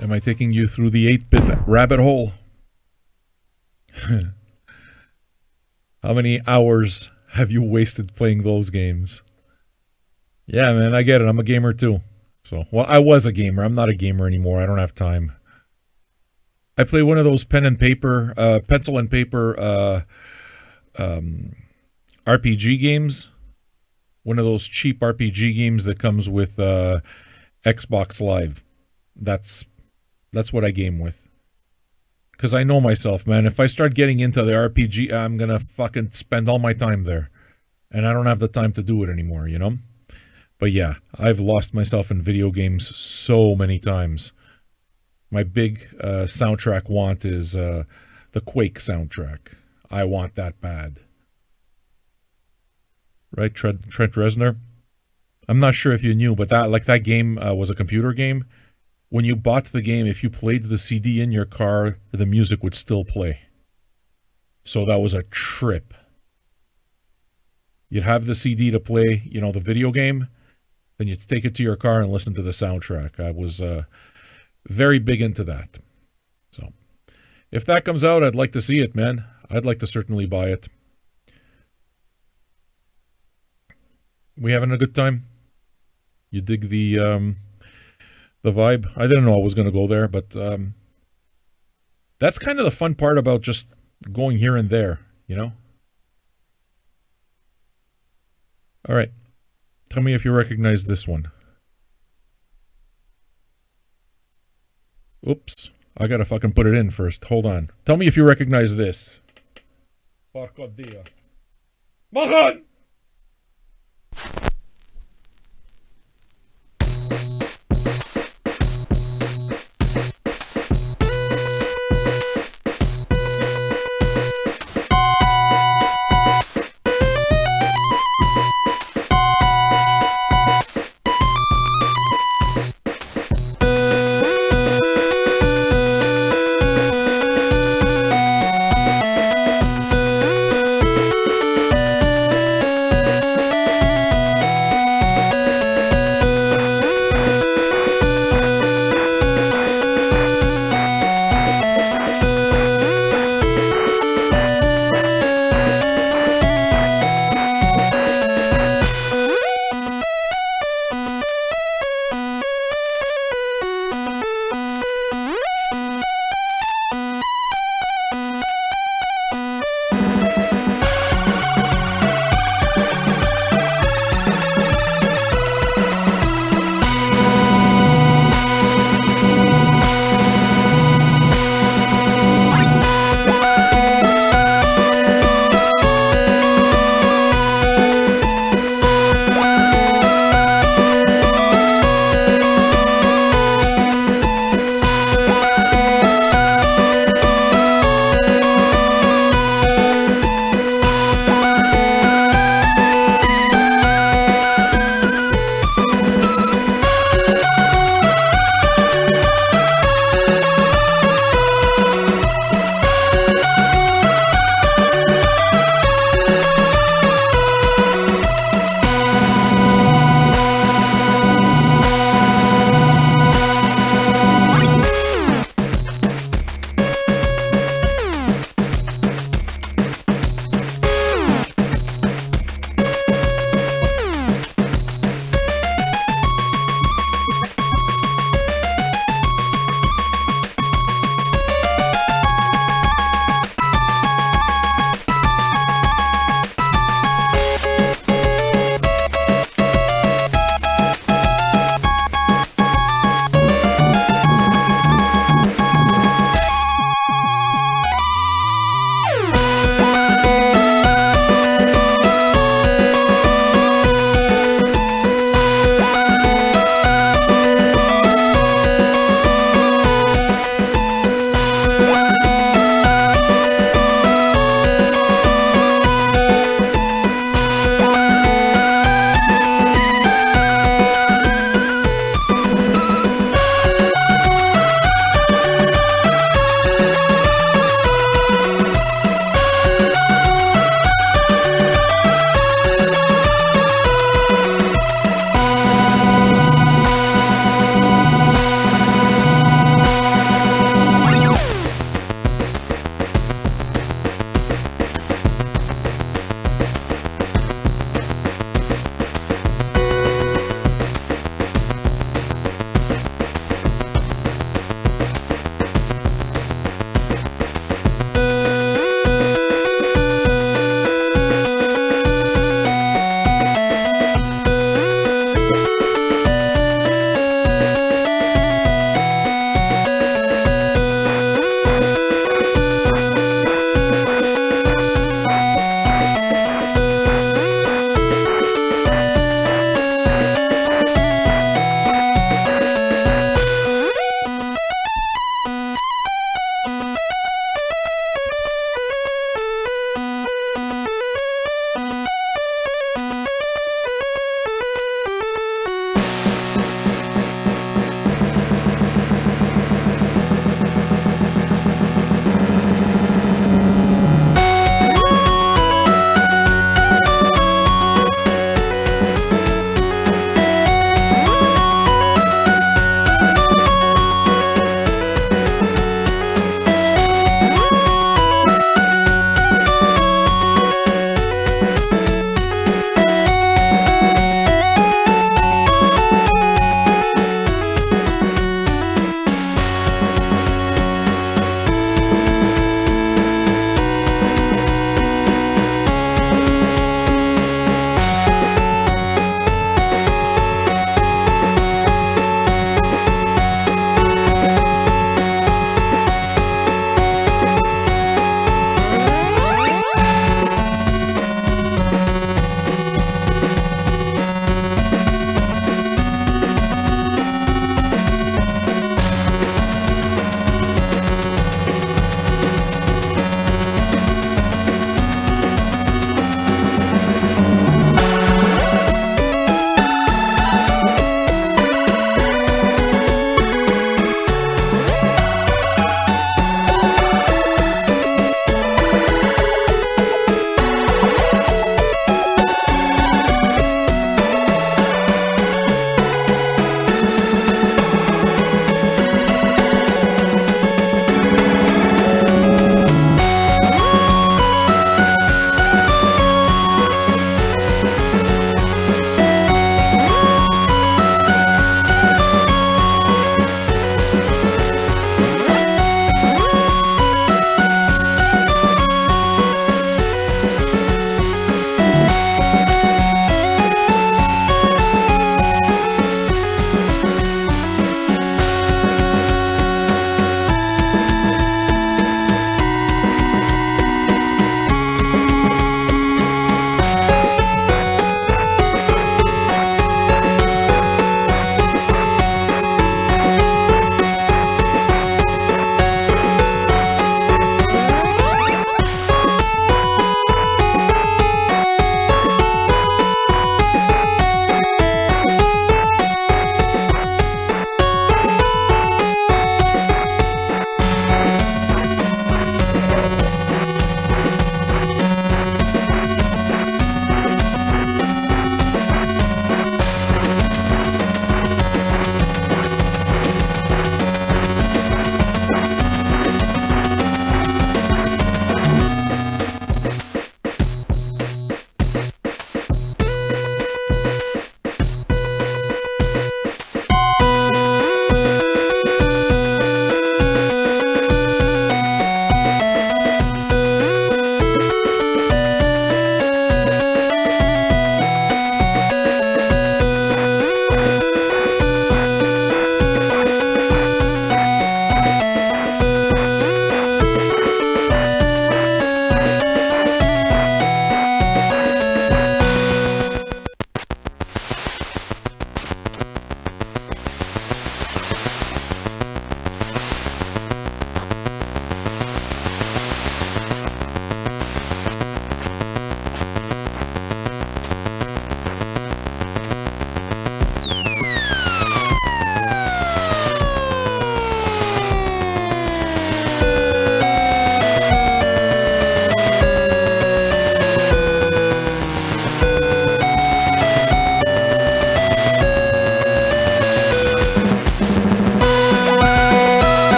Am I taking you through the 8-bit rabbit hole? How many hours have you wasted playing those games? Yeah, man, I get it. I'm a gamer too. So, well, I was a gamer. I'm not a gamer anymore. I don't have time. I play one of those pencil and paper RPG games. One of those cheap RPG games that comes with Xbox Live. That's what I game with. Because I know myself, man. If I start getting into the RPG, I'm going to fucking spend all my time there. And I don't have the time to do it anymore, you know? But yeah, I've lost myself in video games so many times. My big soundtrack want is the Quake soundtrack. I want that bad. Right, Trent Reznor? I'm not sure if you knew, but that game was a computer game. When you bought the game, if you played the CD in your car, the music would still play. So that was a trip. You'd have the CD to play, you know, the video game, then you'd take it to your car and listen to the soundtrack. I was very big into that. So if that comes out, I'd like to see it, man. I'd like to certainly buy it. We having a good time? You dig the vibe? I didn't know I was going to go there, but that's kind of the fun part about just going here and there, you know? All right. Tell me if you recognize this one. Oops. I got to fucking put it in first. Hold on. Tell me if you recognize this. Porco Dio. Mahan!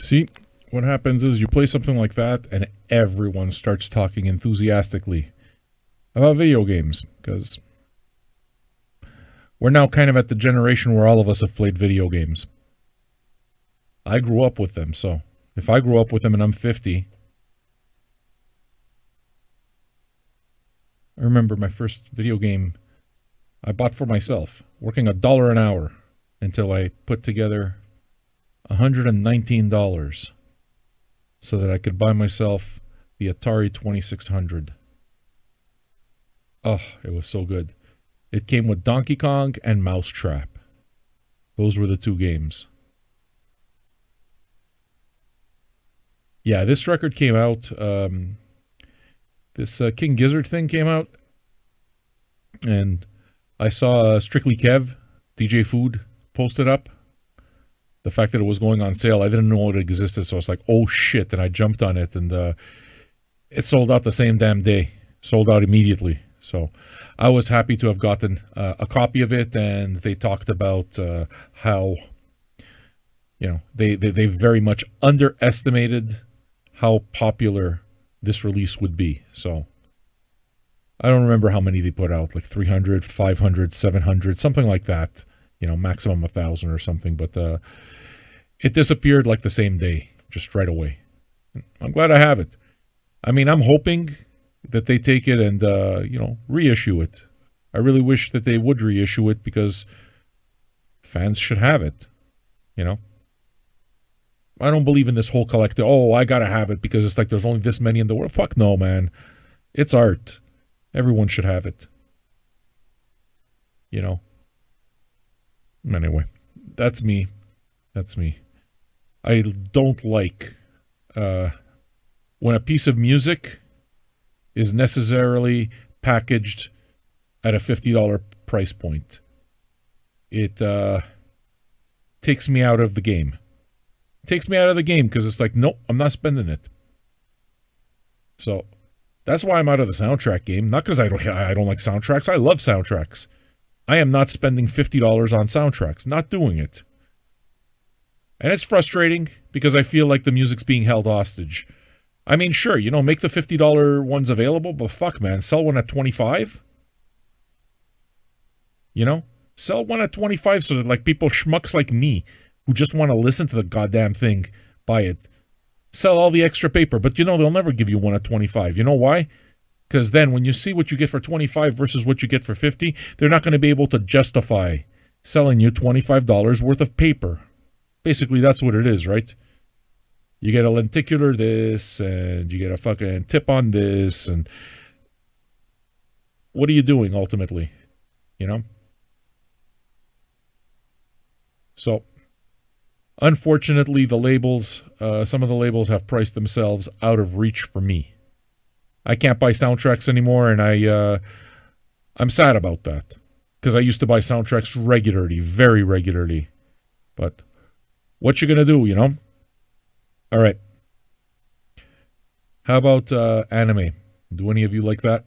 See, what happens is you play something like that and everyone starts talking enthusiastically about video games, because we're now kind of at the generation where all of us have played video games. I grew up with them, so if I grew up with them and I'm 50, I remember my first video game I bought for myself, working $1 an hour until I put together $119 so that I could buy myself the Atari 2600. Oh, it was so good. It came with Donkey Kong and Mousetrap. Those were the two games. Yeah, this record came out. This King Gizzard thing came out. And I saw Strictly Kev, DJ Food, posted up. The fact that it was going on sale, I didn't know it existed, so I was like, oh shit, and I jumped on it, and it sold out the same damn day. Sold out immediately. So I was happy to have gotten a copy of it, and they talked about how, you know, they very much underestimated how popular this release would be. So I don't remember how many they put out, like 300, 500, 700, something like that, you know, maximum 1,000 or something, but it disappeared like the same day, just right away. I'm glad I have it. I mean, I'm hoping that they take it and, you know, reissue it. I really wish that they would reissue it, because fans should have it, you know. I don't believe in this whole collector, oh, I gotta have it because it's like there's only this many in the world. Fuck no, man. It's art. Everyone should have it. You know. Anyway, that's me. That's me. I don't like when a piece of music is necessarily packaged at a $50 price point. It takes me out of the game. It takes me out of the game because it's like, nope, I'm not spending it. So that's why I'm out of the soundtrack game. Not because I don't like soundtracks. I love soundtracks. I am not spending $50 on soundtracks. Not doing it. And it's frustrating because I feel like the music's being held hostage. I mean, sure, you know, make the $50 ones available, but fuck, man, sell one at $25. You know? Sell one at $25 so that, like, people schmucks like me who just want to listen to the goddamn thing, buy it. Sell all the extra paper, but you know, they'll never give you one at $25. You know why? Because then when you see what you get for $25 versus what you get for $50, they're not going to be able to justify selling you $25 worth of paper. Basically, that's what it is, right? You get a lenticular this, and you get a fucking tip on this, and what are you doing ultimately? You know? So, unfortunately, the labels, some of the labels have priced themselves out of reach for me. I can't buy soundtracks anymore, and I'm sad about that, because I used to buy soundtracks regularly, very regularly. But what you gonna do, you know? All right. How about anime? Do any of you like that?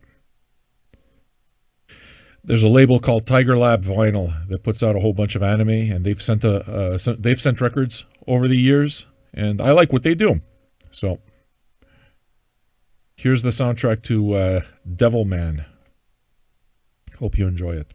There's a label called Tiger Lab Vinyl that puts out a whole bunch of anime, and they've sent records over the years, and I like what they do. So here's the soundtrack to Devilman. Hope you enjoy it.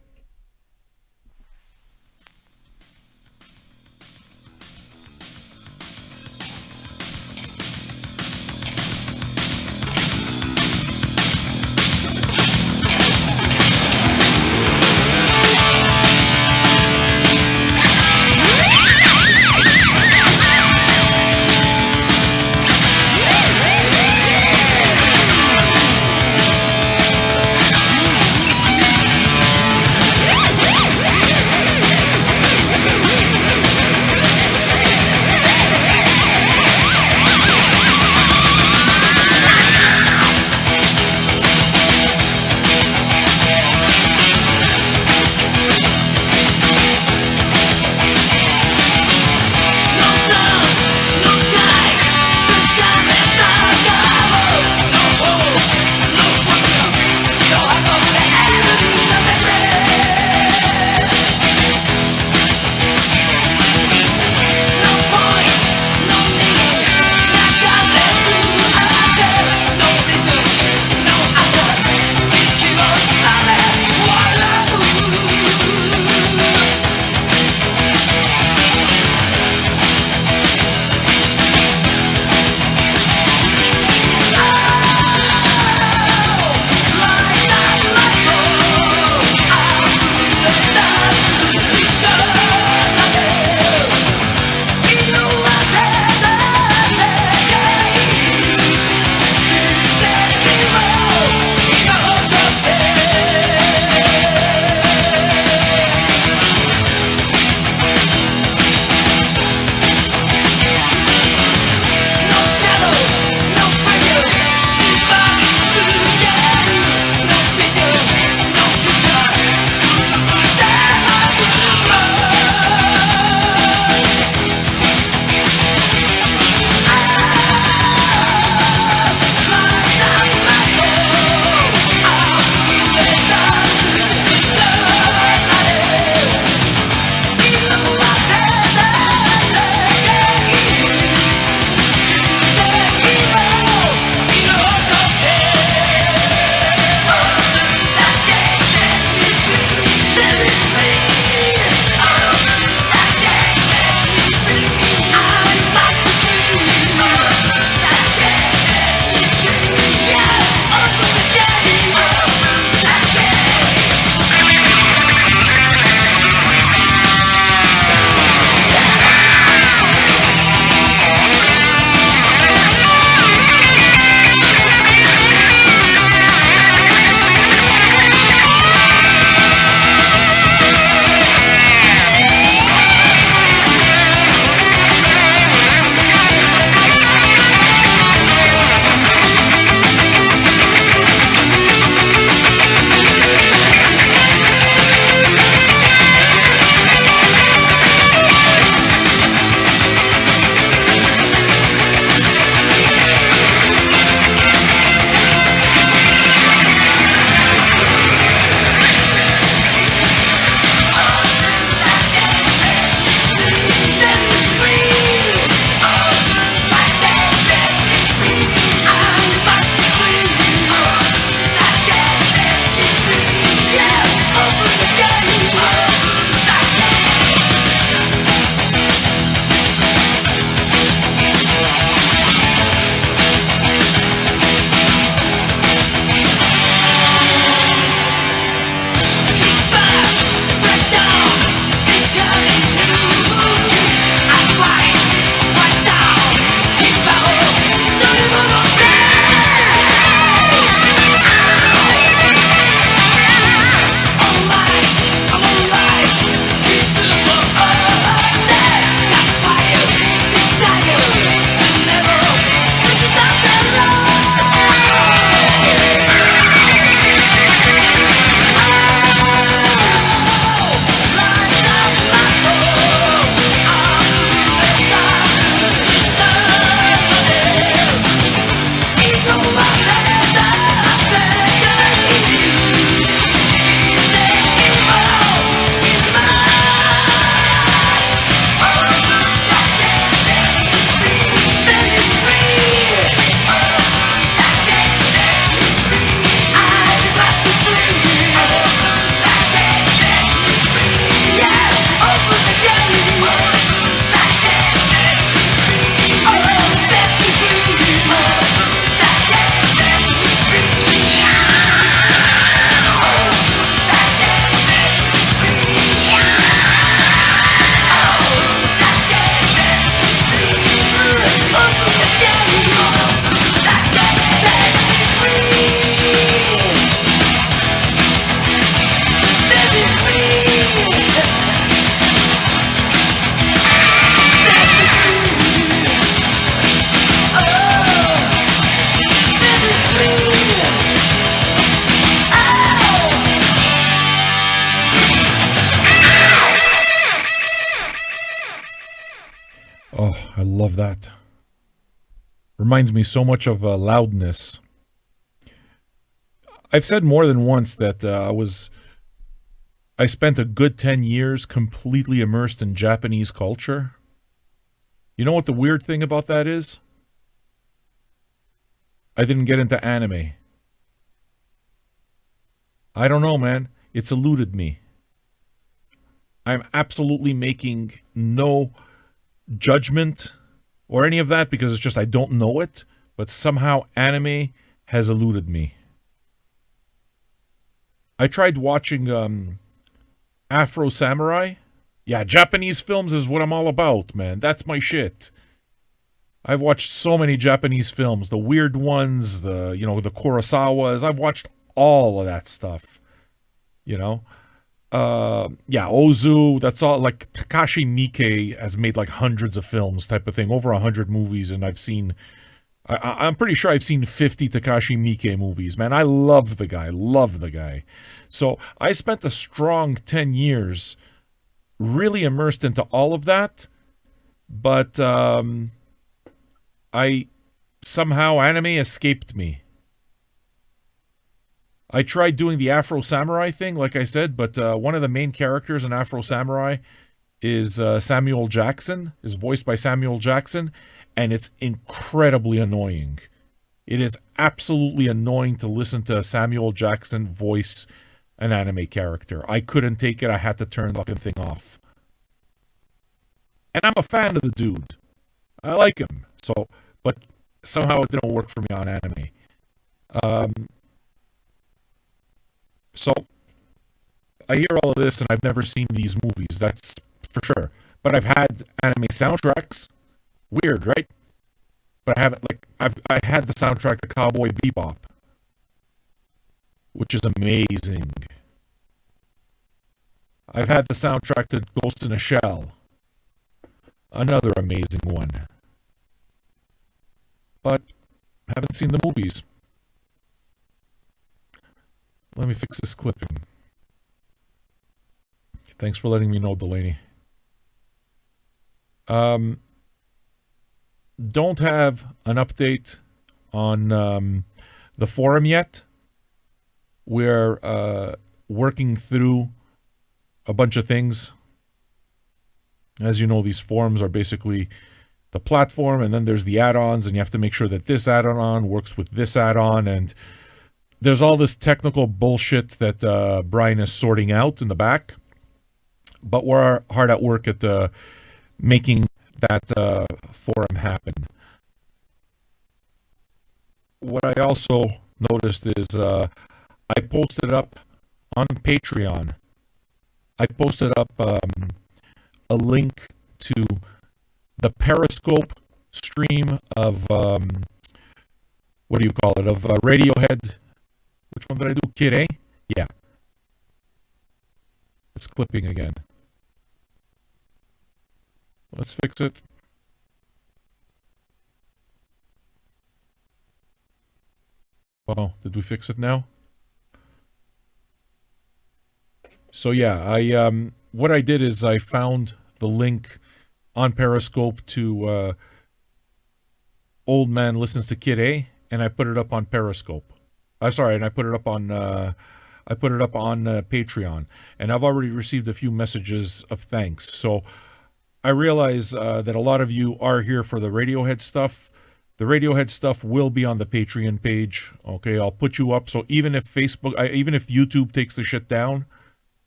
love that. Reminds me so much of Loudness. I've said more than once that I spent a good 10 years completely immersed in Japanese culture. You know what the weird thing about that is? I didn't get into anime. I don't know, man. It's eluded me. I'm absolutely making no judgment or any of that because it's just I don't know it, but somehow anime has eluded me. I tried watching Afro Samurai. Yeah, Japanese films is what I'm all about, man. That's my shit. I've watched so many Japanese films, the weird ones, the Kurosawas. I've watched all of that stuff. Ozu, that's all. Like Takashi Miike has made like hundreds of films type of thing, over 100 movies, and I'm pretty sure I've seen 50 Takashi Miike movies, man. I love the guy. So I spent a strong 10 years really immersed into all of that, but somehow anime escaped me. I tried doing the Afro Samurai thing, like I said, but one of the main characters in Afro Samurai is Samuel Jackson, is voiced by Samuel Jackson, and it's incredibly annoying. It is absolutely annoying to listen to Samuel Jackson voice an anime character. I couldn't take it. I had to turn the fucking thing off. And I'm a fan of the dude. I like him. But somehow it didn't work for me on anime. So I hear all of this and I've never seen these movies, that's for sure. But I've had anime soundtracks. Weird, right? But I haven't, I had the soundtrack to Cowboy Bebop, which is amazing. I've had the soundtrack to Ghost in a Shell, another amazing one. But haven't seen the movies. Let me fix this clipping. Thanks for letting me know, Delaney. Don't have an update on the forum yet. We're working through a bunch of things. As you know, these forums are basically the platform, and then there's the add-ons, and you have to make sure that this add-on works with this add-on, and there's all this technical bullshit that Brian is sorting out in the back. But we're hard at work at making that forum happen. What I also noticed is I posted up on Patreon. I posted up a link to the Periscope stream of what do you call it? Of Radiohead. Which one did I do? Kid A? Yeah. It's clipping again. Let's fix it. Oh, did we fix it now? So yeah, what I did is I found the link on Periscope to Old Man Listens to Kid A, and I put it up on Periscope. And I put it up on Patreon, and I've already received a few messages of thanks. So I realize that a lot of you are here for the Radiohead stuff. The Radiohead stuff will be on the Patreon page. Okay, I'll put you up. So even if even if YouTube takes the shit down,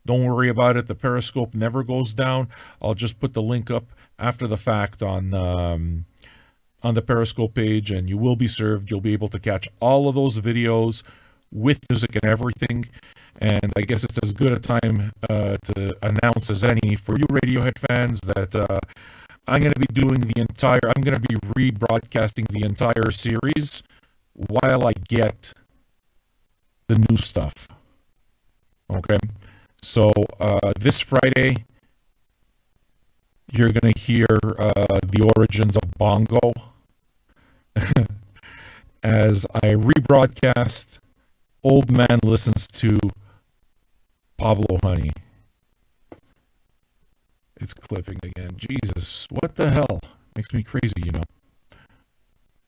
don't worry about it. The Periscope never goes down. I'll just put the link up after the fact on the Periscope page, and you will be served. You'll be able to catch all of those videos with music and everything. And I guess it's as good a time to announce as any for you Radiohead fans that I'm going to be doing I'm going to be rebroadcasting the entire series while I get the new stuff. Okay? So this Friday, you're going to hear the origins of Bongo as I rebroadcast Old Man Listens to Pablo Honey. It's clipping again. Jesus, what the hell? Makes me crazy, you know.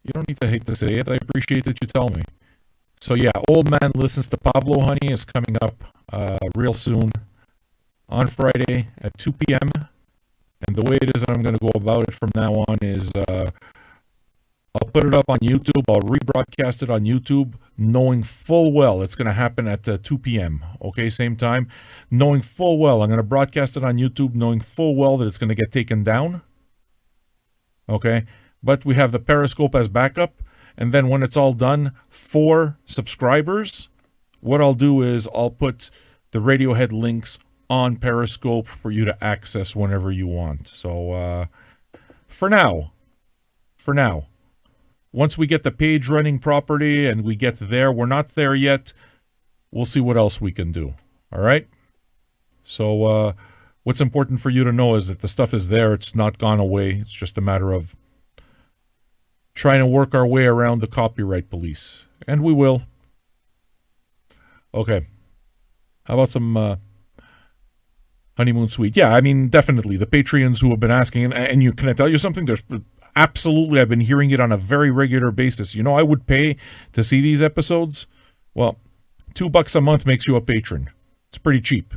You don't need to hate to say it. I appreciate that you tell me. So yeah, Old Man Listens to Pablo Honey is coming up real soon on Friday at 2 p.m. And the way it is that I'm going to go about it from now on is I'll put it up on YouTube. I'll rebroadcast it on YouTube, knowing full well it's going to happen at 2 p.m. Okay, same time. Knowing full well I'm going to broadcast it on YouTube, knowing full well that it's going to get taken down. Okay, but we have the Periscope as backup. And then when it's all done, for subscribers, what I'll do is I'll put the Radiohead links on Periscope for you to access whenever you want. So for now, once we get the page running properly and we get there, we're not there yet, we'll see what else we can do. All right? So what's important for you to know is that the stuff is there. It's not gone away. It's just a matter of trying to work our way around the copyright police. And we will. Okay. How about some honeymoon suite? Yeah, I mean, definitely. The Patreons who have been asking, and can I tell you something? There's absolutely, I've been hearing it on a very regular basis. You know, I would pay to see these episodes. Well, $2 a month makes you a patron. It's pretty cheap.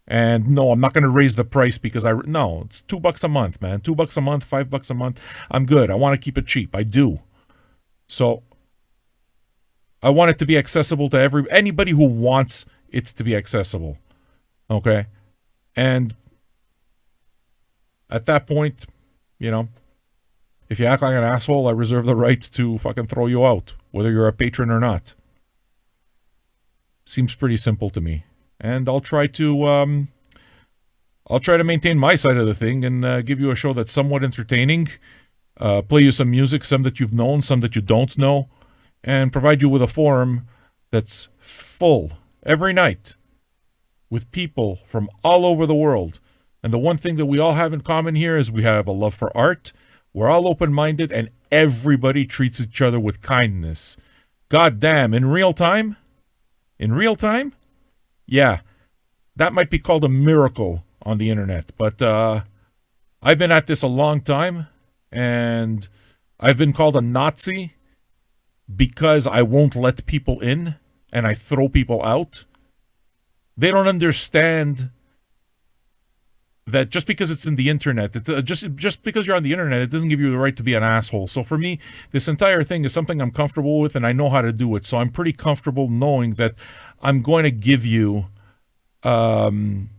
And no, I'm not going to raise the price because no, it's $2 a month, man. $2 a month, $5 a month. I'm good. I want to keep it cheap. I do. So I want it to be accessible to anybody who wants it to be accessible. Okay. And at that point, you know, if you act like an asshole, I reserve the right to fucking throw you out, whether you're a patron or not. Seems pretty simple to me. And I'll try to maintain my side of the thing and give you a show that's somewhat entertaining, play you some music, some that you've known, some that you don't know, and provide you with a forum that's full every night with people from all over the world. And the one thing that we all have in common here is we have a love for art. We're all open-minded, and everybody treats each other with kindness. God damn, in real time? In real time? Yeah, that might be called a miracle on the internet. But I've been at this a long time, and I've been called a Nazi because I won't let people in and I throw people out. They don't understand that just because it's in the internet, just because you're on the internet, it doesn't give you the right to be an asshole. So for me, this entire thing is something I'm comfortable with, and I know how to do it. So I'm pretty comfortable knowing that I'm going to give you something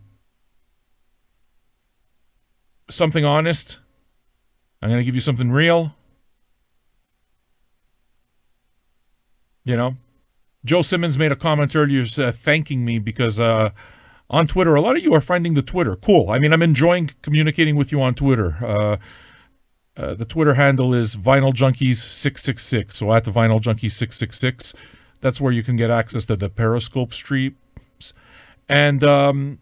honest. I'm going to give you something real. You know, Joe Simmons made a comment earlier thanking me because on Twitter, a lot of you are finding the Twitter. Cool. I mean, I'm enjoying communicating with you on Twitter. The Twitter handle is Vinyl Junkies 666. So at the Vinyl Junkies 666, that's where you can get access to the Periscope streams. And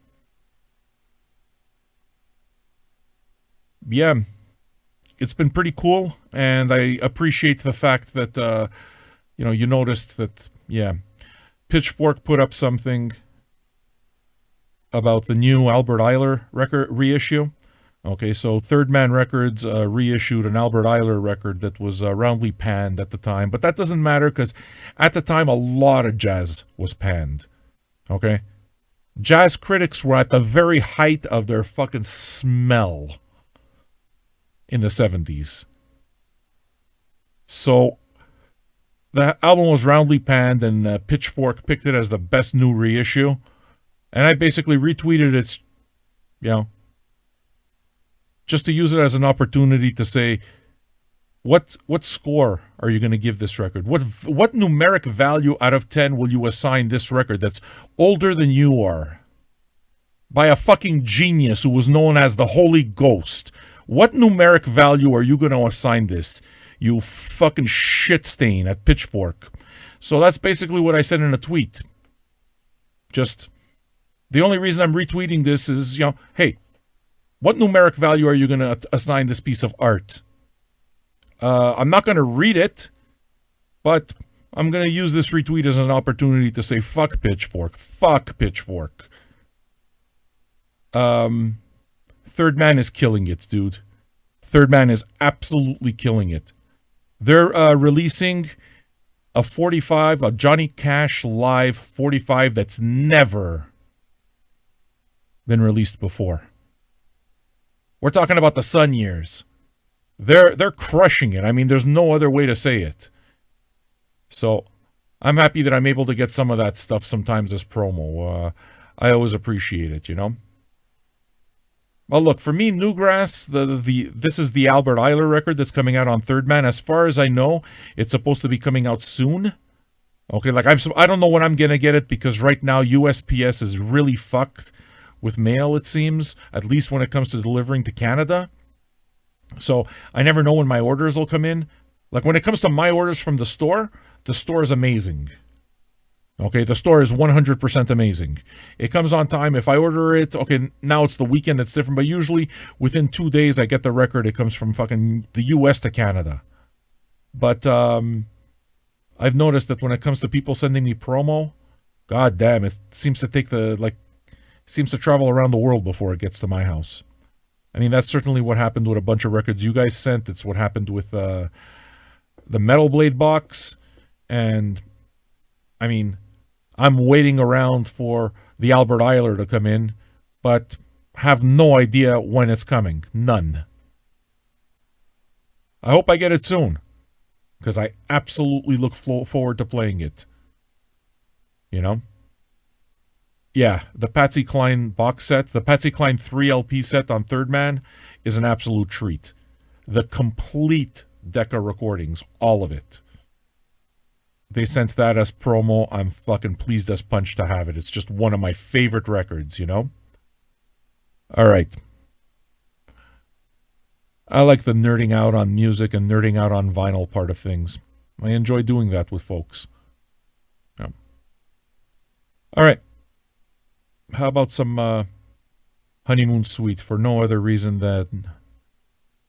yeah, it's been pretty cool. And I appreciate the fact that, you noticed that, yeah, Pitchfork put up something about the new Albert Eiler record reissue. Okay, so Third Man Records reissued an Albert Eiler record that was roundly panned at the time. But that doesn't matter because at the time, a lot of jazz was panned. Okay? Jazz critics were at the very height of their fucking smell in the 70s. So the album was roundly panned, and Pitchfork picked it as the best new reissue. And I basically retweeted it, just to use it as an opportunity to say, what score are you going to give this record? What numeric value out of 10 will you assign this record that's older than you are? By a fucking genius who was known as the Holy Ghost. What numeric value are you going to assign this? You fucking shit stain at Pitchfork. So that's basically what I said in a tweet. Just, the only reason I'm retweeting this is, hey, what numeric value are you going to assign this piece of art? I'm not going to read it, but I'm going to use this retweet as an opportunity to say, fuck Pitchfork. Fuck Pitchfork. Third Man is killing it, dude. Third Man is absolutely killing it. They're releasing a 45, a Johnny Cash live 45 that's never been released before. We're talking about the Sun Years. They're crushing it. I mean, there's no other way to say it. So I'm happy that I'm able to get some of that stuff sometimes as promo. I always appreciate it, you know. Well, look, for me, Newgrass, this is the Albert Eiler record that's coming out on Third Man. As far as I know, it's supposed to be coming out soon. Okay, like I don't know when I'm gonna get it, because right now USPS is really fucked with mail, it seems, at least when it comes to delivering to Canada. So I never know when my orders will come in. Like when it comes to my orders from the store is amazing. Okay, the store is 100% amazing. It comes on time. If I order it, okay, now it's the weekend, it's different, but usually within 2 days I get the record. It comes from fucking the US to Canada. But I've noticed that when it comes to people sending me promo, god damn, it seems to take seems to travel around the world before it gets to my house. I mean, that's certainly what happened with a bunch of records you guys sent. It's what happened with the Metal Blade box. And I mean, I'm waiting around for the Albert Eiler to come in, but have no idea when it's coming. None. I hope I get it soon, because I absolutely look forward to playing it. You know? Yeah, the Patsy Cline box set, the Patsy Cline 3 LP set on Third Man is an absolute treat. The complete Decca recordings, all of it. They sent that as promo. I'm fucking pleased as punch to have it. It's just one of my favorite records, you know? All right. I like the nerding out on music and nerding out on vinyl part of things. I enjoy doing that with folks. Yeah. All right. How about some Honeymoon Suite for no other reason than,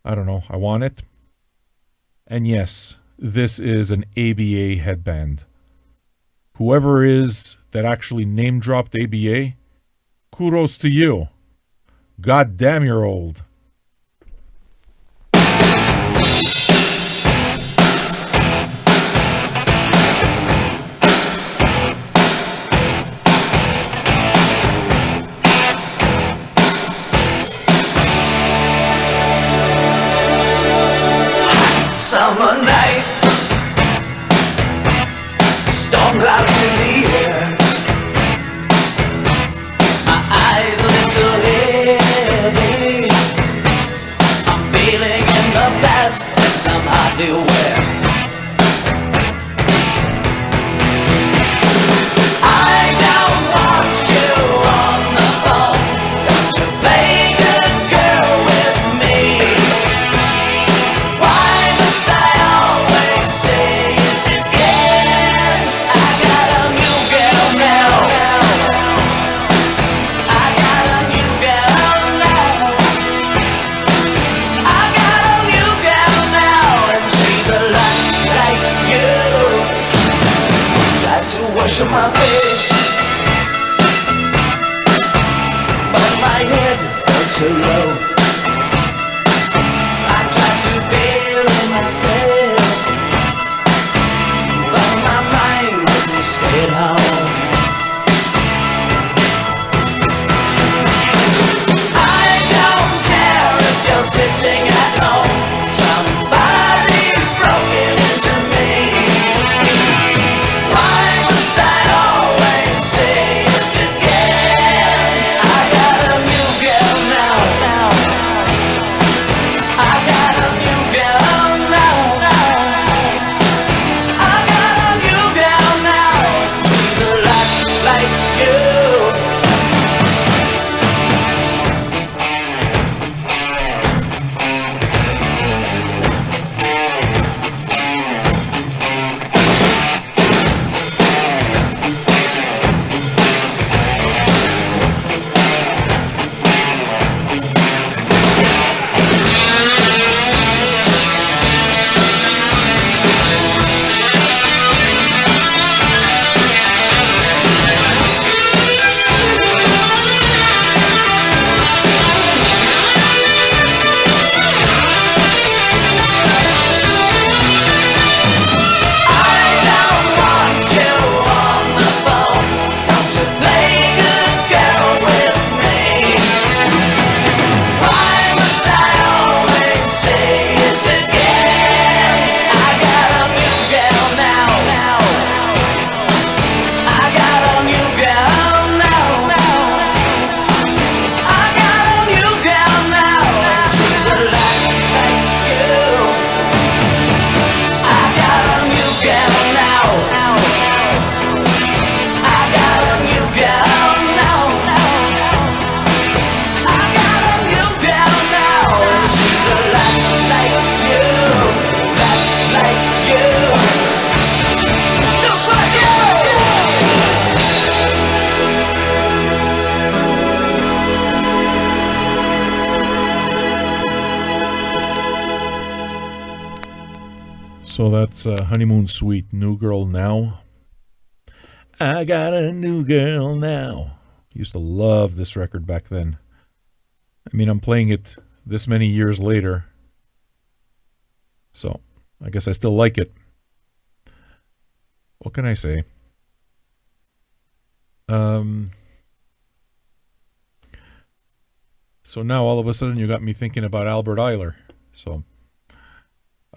I don't know, I want it. And yes, this is an ABA headband. Whoever is that actually name-dropped ABA, kudos to you. God damn, you're old. Summer night, storm clouds in the air. My eyes a little heavy. I'm feeling in the past that I'm hardly aware. I don't want you on the phone. Don't you play good girl with me. Wash my face, but my head felt too low. I tried to bury myself, but my mind wouldn't stay at home. I don't care if you're sitting at home. Somebody's broken into me. Say it again. I got a new girl now. So that's Honeymoon Suite, New Girl Now. I got a new girl now. Used to love this record back then. I mean, I'm playing it this many years later, so I guess I still like it. What can I say? So now all of a sudden you got me thinking about Albert Ayler. So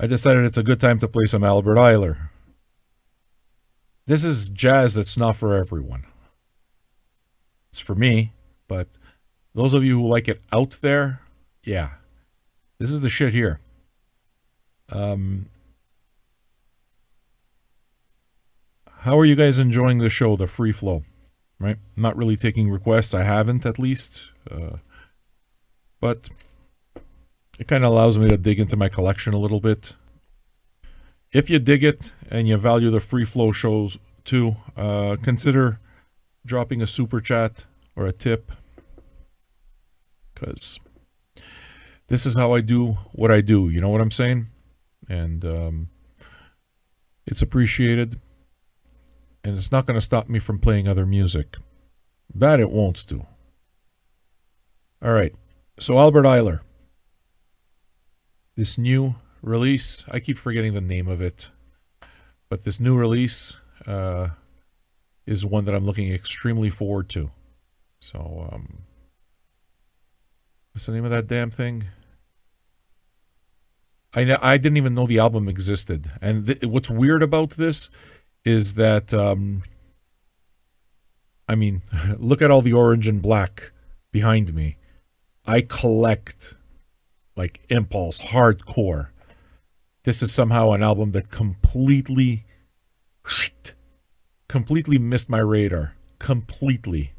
I decided it's a good time to play some Albert Ayler. This is jazz that's not for everyone. It's for me, but those of you who like it out there, yeah, this is the shit here. How are you guys enjoying the show, the free flow? Right? I'm not really taking requests. I haven't, at least. But it kind of allows me to dig into my collection a little bit. If you dig it and you value the free flow shows too, consider dropping a super chat or a tip, because this is how I do what I do. You know what I'm saying? And it's appreciated. And it's not going to stop me from playing other music. That it won't do. All right. So Albert Ayler. This new release, I keep forgetting the name of it, but this new release is one that I'm looking extremely forward to. So, what's the name of that damn thing? I didn't even know the album existed. And what's weird about this is that, I mean, look at all the orange and black behind me. I collect, like, Impulse, hardcore. This is somehow an album that completely missed my radar. Completely.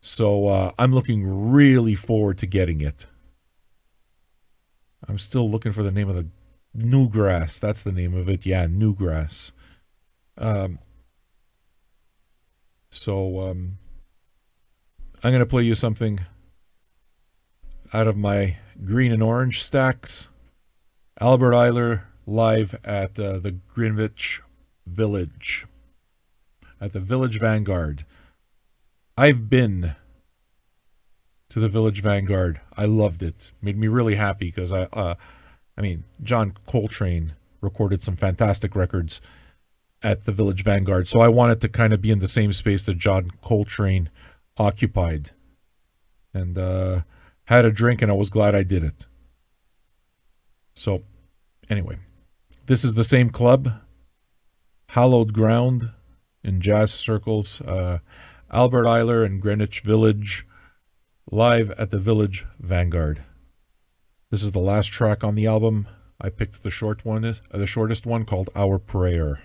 So I'm looking really forward to getting it. I'm still looking for the name of the Newgrass. That's the name of it. Yeah, Newgrass. I'm going to play you something out of my green and orange stacks. Albert Ayler live at the Greenwich Village. At the Village Vanguard. I've been to the Village Vanguard. I loved it. Made me really happy because I mean, John Coltrane recorded some fantastic records at the Village Vanguard. So I wanted to kind of be in the same space that John Coltrane occupied. And had a drink, and I was glad I did it. So, anyway, this is the same club, hallowed ground in jazz circles. Albert Ayler and Greenwich Village, live at the Village Vanguard. This is the last track on the album. I picked the shortest one, called Our Prayer.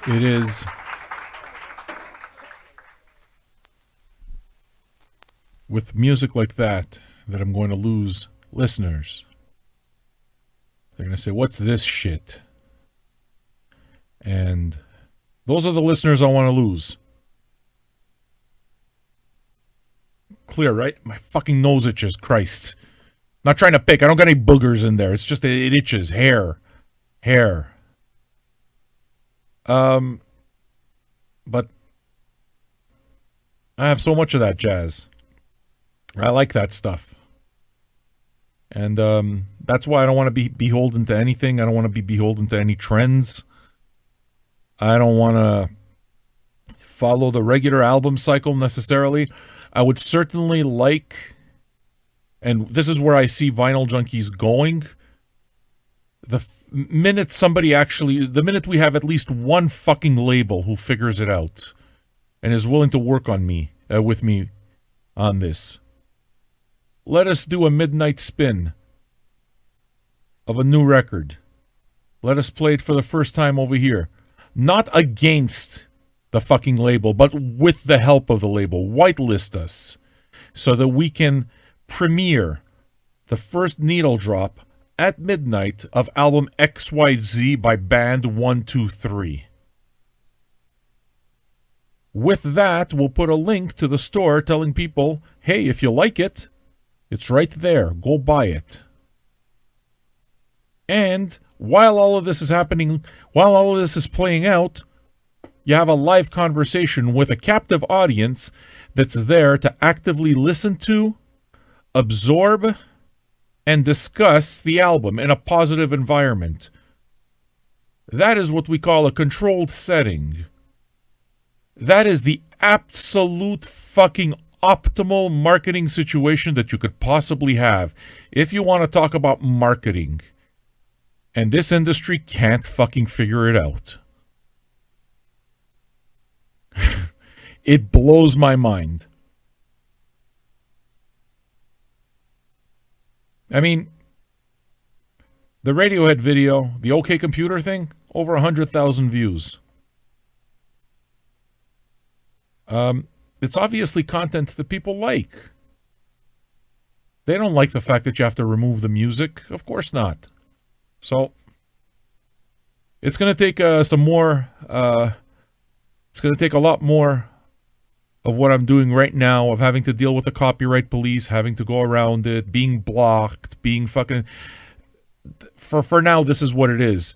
It is with music like that I'm going to lose listeners. They're going to say, what's this shit? And those are the listeners I want to lose. Clear, right? My fucking nose itches, Christ. Not trying to pick. I don't got any boogers in there. It's just it itches. Hair. But I have so much of that jazz. I like that stuff. And that's why I don't want to be beholden to anything. I don't want to be beholden to any trends. I don't want to follow the regular album cycle necessarily. I would certainly like, and this is where I see Vinyl Junkies going, the minute we have at least one fucking label who figures it out and is willing to work on with me on this. Let us do a midnight spin of a new record. Let us play it for the first time over here. Not against the fucking label, but with the help of the label. Whitelist us so that we can premiere the first needle drop at midnight of album XYZ by Band 123. With that, we'll put a link to the store telling people, hey, if you like it, it's right there. Go buy it. And while all of this is happening, while all of this is playing out, you have a live conversation with a captive audience that's there to actively listen to, absorb, and discuss the album in a positive environment. That is what we call a controlled setting. That is the absolute fucking optimal marketing situation that you could possibly have if you want to talk about marketing. And this industry can't fucking figure it out. It blows my mind. I mean, the Radiohead video, the OK Computer thing, over 100,000 views. It's obviously content that people like. They don't like the fact that you have to remove the music. Of course not. So, it's going to take some more, it's going to take a lot more of what I'm doing right now, of having to deal with the copyright police, having to go around it, being blocked, being fucking... For now, this is what it is.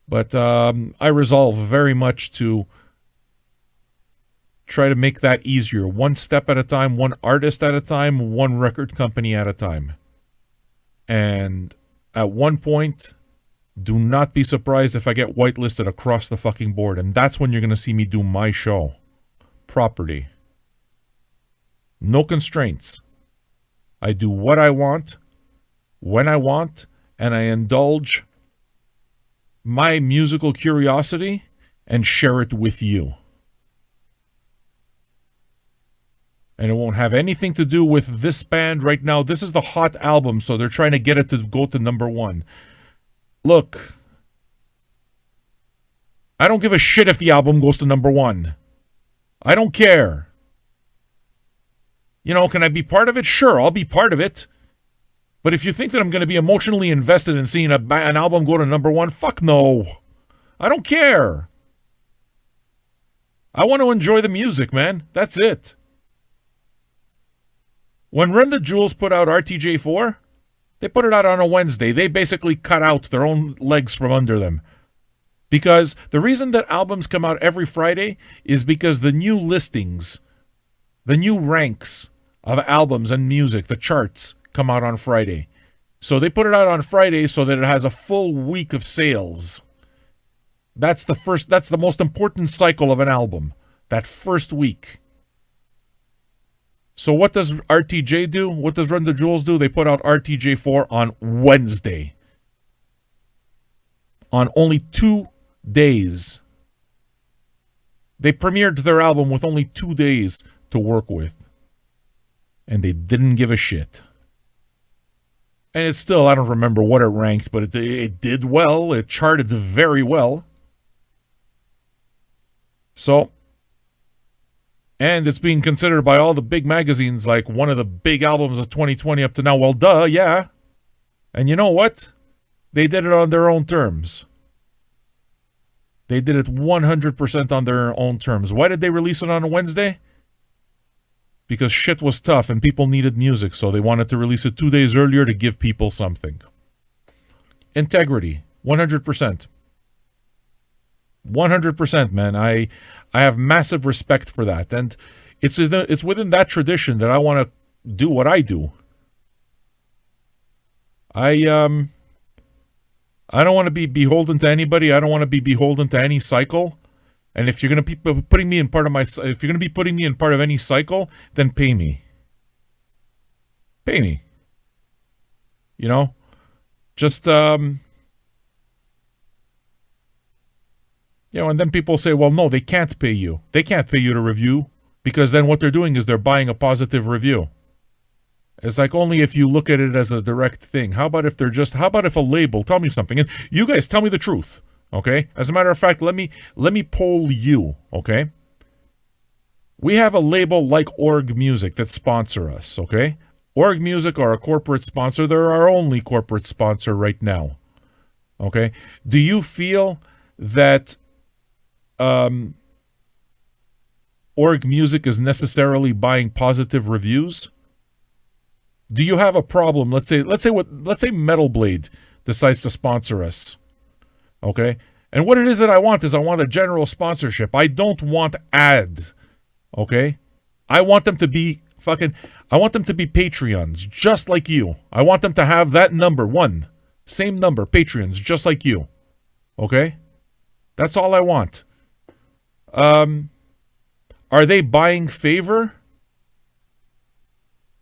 But I resolve very much to try to make that easier. One step at a time, one artist at a time, one record company at a time. And at one point, do not be surprised if I get whitelisted across the fucking board. And that's when you're going to see me do my show. Property. No constraints. I do what I want, when I want, and I indulge my musical curiosity and share it with you. And it won't have anything to do with this band right now. This is the hot album, so they're trying to get it to go to number one. Look, I don't give a shit if the album goes to number one. I don't care. You know, can I be part of it? Sure, I'll be part of it. But if you think that I'm going to be emotionally invested in seeing an album go to number one, fuck no. I don't care. I want to enjoy the music, man. That's it. When Run the Jewels put out RTJ4, they put it out on a Wednesday. They basically cut out their own legs from under them. Because the reason that albums come out every Friday is because the new listings, the new ranks of albums and music, the charts, come out on Friday. So they put it out on Friday so that it has a full week of sales. That's the most important cycle of an album. That first week. So what does RTJ do? What does Run the Jewels do? They put out RTJ4 on Wednesday. On only 2 days. They premiered their album with only 2 days to work with. And they didn't give a shit. And it's still, I don't remember what it ranked, but it did well. It charted very well. So, and it's being considered by all the big magazines like one of the big albums of 2020 up to now. Well, duh, yeah. And you know what? They did it on their own terms. They did it 100% on their own terms. Why did they release it on a Wednesday? Because shit was tough and people needed music, so they wanted to release it 2 days earlier to give people something. Integrity, 100%. 100%, man. I have massive respect for that. And it's within that tradition that I want to do what I do. I don't want to be beholden to anybody. I don't want to be beholden to any cycle. And if you're going to be putting me in part of any cycle, then pay me. Pay me. You know? Just and then people say, well, no, they can't pay you. They can't pay you to review because then what they're doing is they're buying a positive review. It's like only if you look at it as a direct thing. How about if a label, tell me something. And you guys tell me the truth. Okay? As a matter of fact, let me poll you, okay? We have a label like Org Music that sponsor us, okay? Org Music are a corporate sponsor. They're our only corporate sponsor right now. Okay? Do you feel that Org Music is necessarily buying positive reviews? Do you have a problem? Let's say Metal Blade decides to sponsor us. Okay? And what it is that I want is I want a general sponsorship. I don't want ad. Okay? I want them to be Patreons, just like you. I want them to have that number, same number, Patreons, just like you. Okay? That's all I want. Are they buying favor?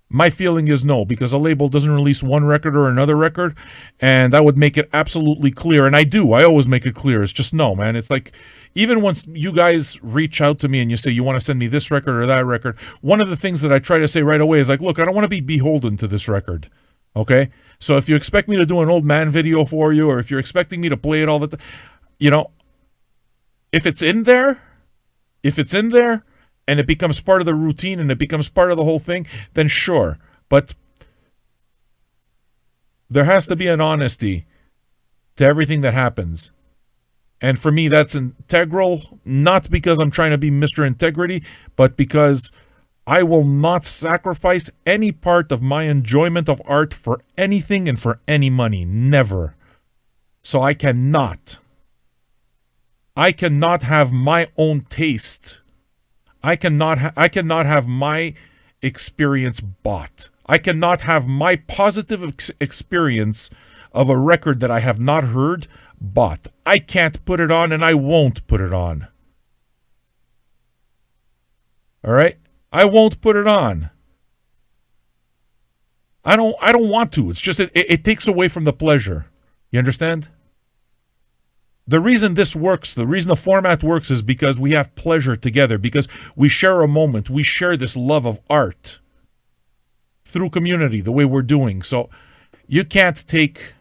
My feeling is no, because a label doesn't release one record or another record, and that would make it absolutely clear. And I always make it clear. It's just no, man. It's like, even once you guys reach out to me and you say you want to send me this record or that record, one of the things that I try to say right away is like, look, I don't want to be beholden to this record. Okay? So if you expect me to do an old man video for you, or if you're expecting me to play it all the time, if it's in there, and it becomes part of the routine and it becomes part of the whole thing, then sure. But there has to be an honesty to everything that happens. And for me, that's integral, not because I'm trying to be Mr. Integrity, but because I will not sacrifice any part of my enjoyment of art for anything and for any money. Never. So I cannot have my own taste. I cannot have my experience bought. I cannot have my positive experience of a record that I have not heard, bought. I can't put it on and I won't put it on. All right? I won't put it on. I don't want to. It's just it takes away from the pleasure. You understand? The reason this works, the reason the format works is because we have pleasure together, because we share a moment. We share this love of art through community, the way we're doing. So you can't take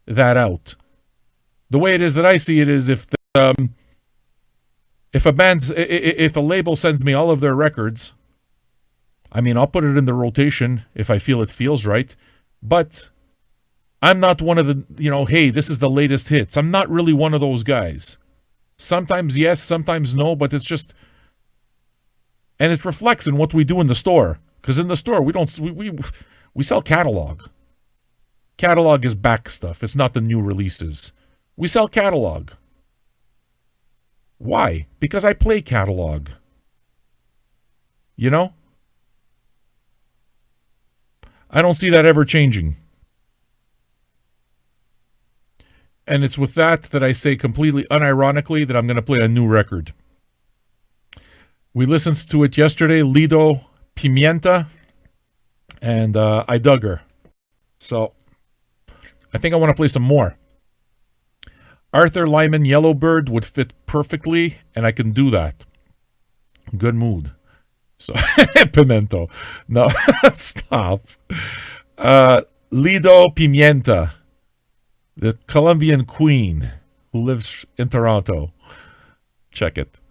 that out. The way it is that I see it is if a label sends me all of their records, I mean, I'll put it in the rotation if I feel it feels right, but I'm not one of the, hey, this is the latest hits. I'm not really one of those guys. Sometimes yes, sometimes no, but it's just, and it reflects in what we do in the store. Because in the store, we sell catalog. Catalog is back stuff. It's not the new releases. We sell catalog. Why? Because I play catalog. You know? I don't see that ever changing. And it's with that I say completely unironically that I'm going to play a new record. We listened to it yesterday, Lido Pimienta, and I dug her. So I think I want to play some more. Arthur Lyman Yellowbird would fit perfectly, and I can do that. Good mood. So, Pimento. No, stop. Lido Pimienta, the Colombian queen who lives in Toronto. Check it.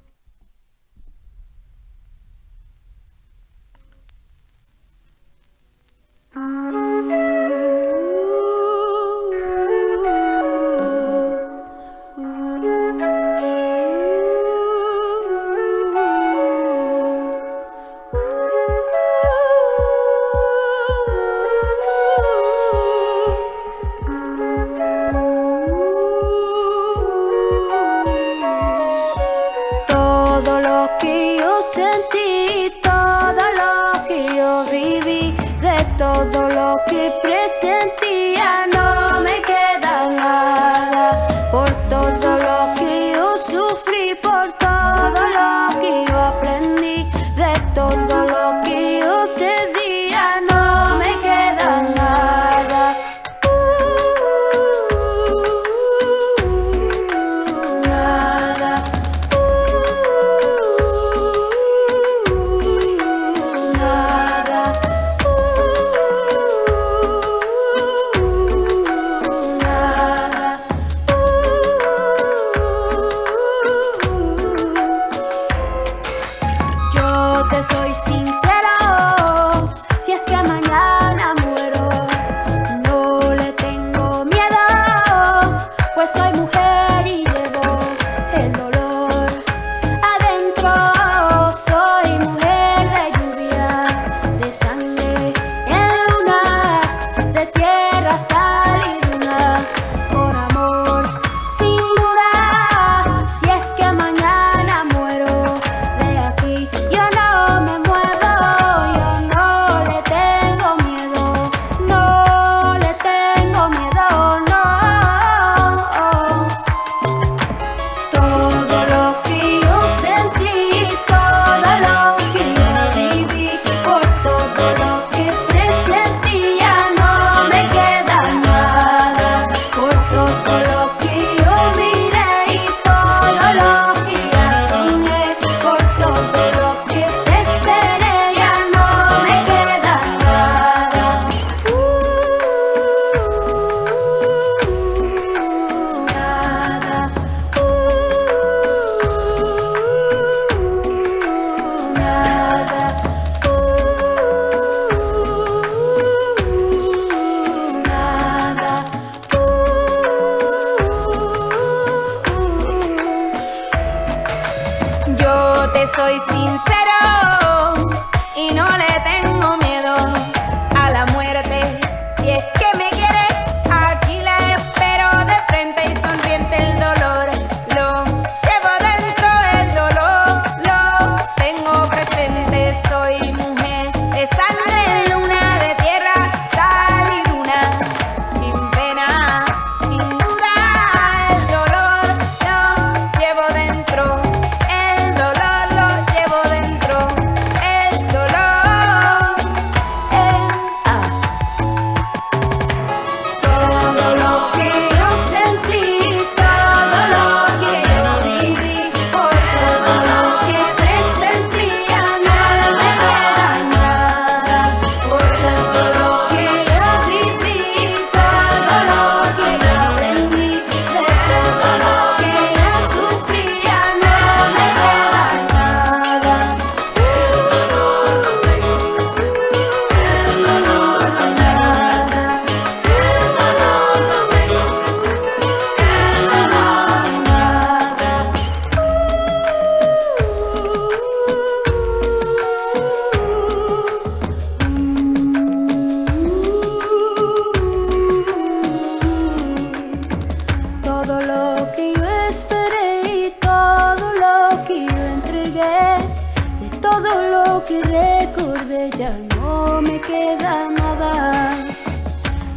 no me queda nada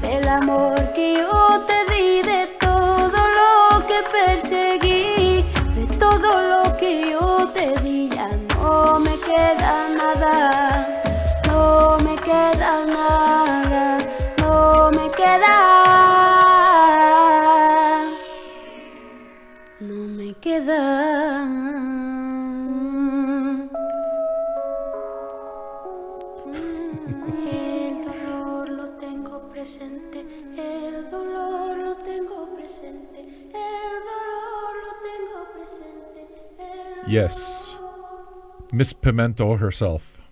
del amor que yo te di, de todo lo que perseguí, de todo lo que yo te di. Ya no me queda nada, no me queda nada, no me queda, no me queda. El dolor lo tengo presente, el dolor lo tengo presente, el dolor lo tengo presente. Yes. Miss Pimento herself.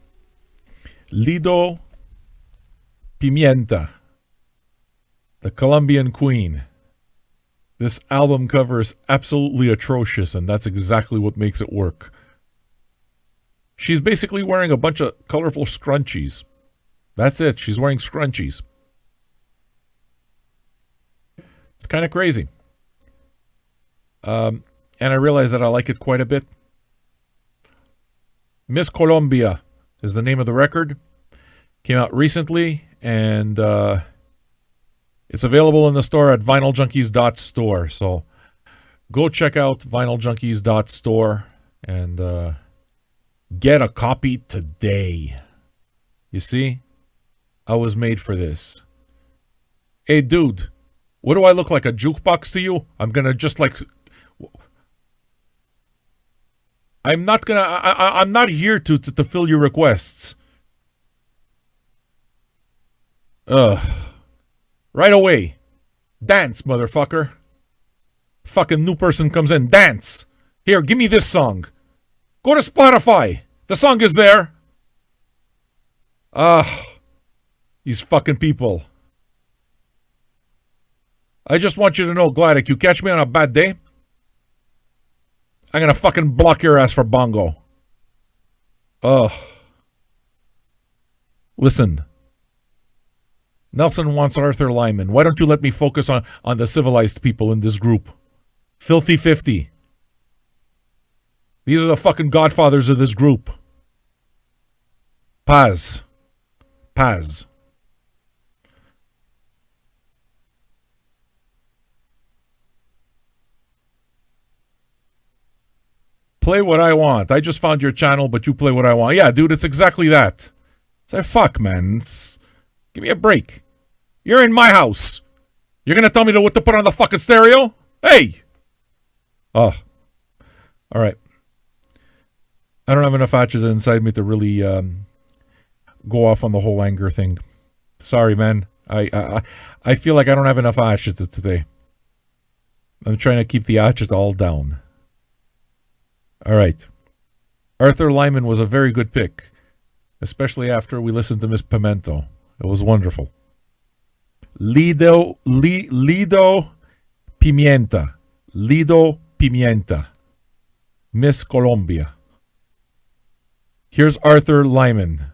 Lido Pimienta, the Colombian queen. This album cover is absolutely atrocious, and that's exactly what makes it work. She's basically wearing a bunch of colorful scrunchies. That's it. She's wearing scrunchies. It's kind of crazy. And I realize that I like it quite a bit. Miss Colombia is the name of the record. Came out recently, and it's available in the store at vinyljunkies.store. So go check out vinyljunkies.store and get a copy today. You see? I was made for this. Hey, dude, what do I look like, a jukebox to you? I'm gonna just like... I'm not here to fill your requests. Right away. Dance, motherfucker. Fucking new person comes in. Dance. Here, give me this song. Go to Spotify. The song is there. These fucking people. I just want you to know, Gladys, you catch me on a bad day, I'm gonna fucking block your ass for bongo. Listen. Nelson wants Arthur Lyman. Why don't you let me focus on the civilized people in this group? Filthy 50. These are the fucking godfathers of this group. Paz. Play what I want. I just found your channel, but you play what I want. Yeah, dude, it's exactly that. Say, fuck, man. Give me a break. You're in my house. You're gonna tell me what to put on the fucking stereo? Hey! All right. I don't have enough hatches inside me to really go off on the whole anger thing. Sorry, man. I feel like I don't have enough hatches today. I'm trying to keep the hatches all down. All right. Arthur Lyman was a very good pick, especially after we listened to Miss Pimento. It was wonderful. Lido Pimienta. Lido Pimienta. Miss Colombia. Here's Arthur Lyman.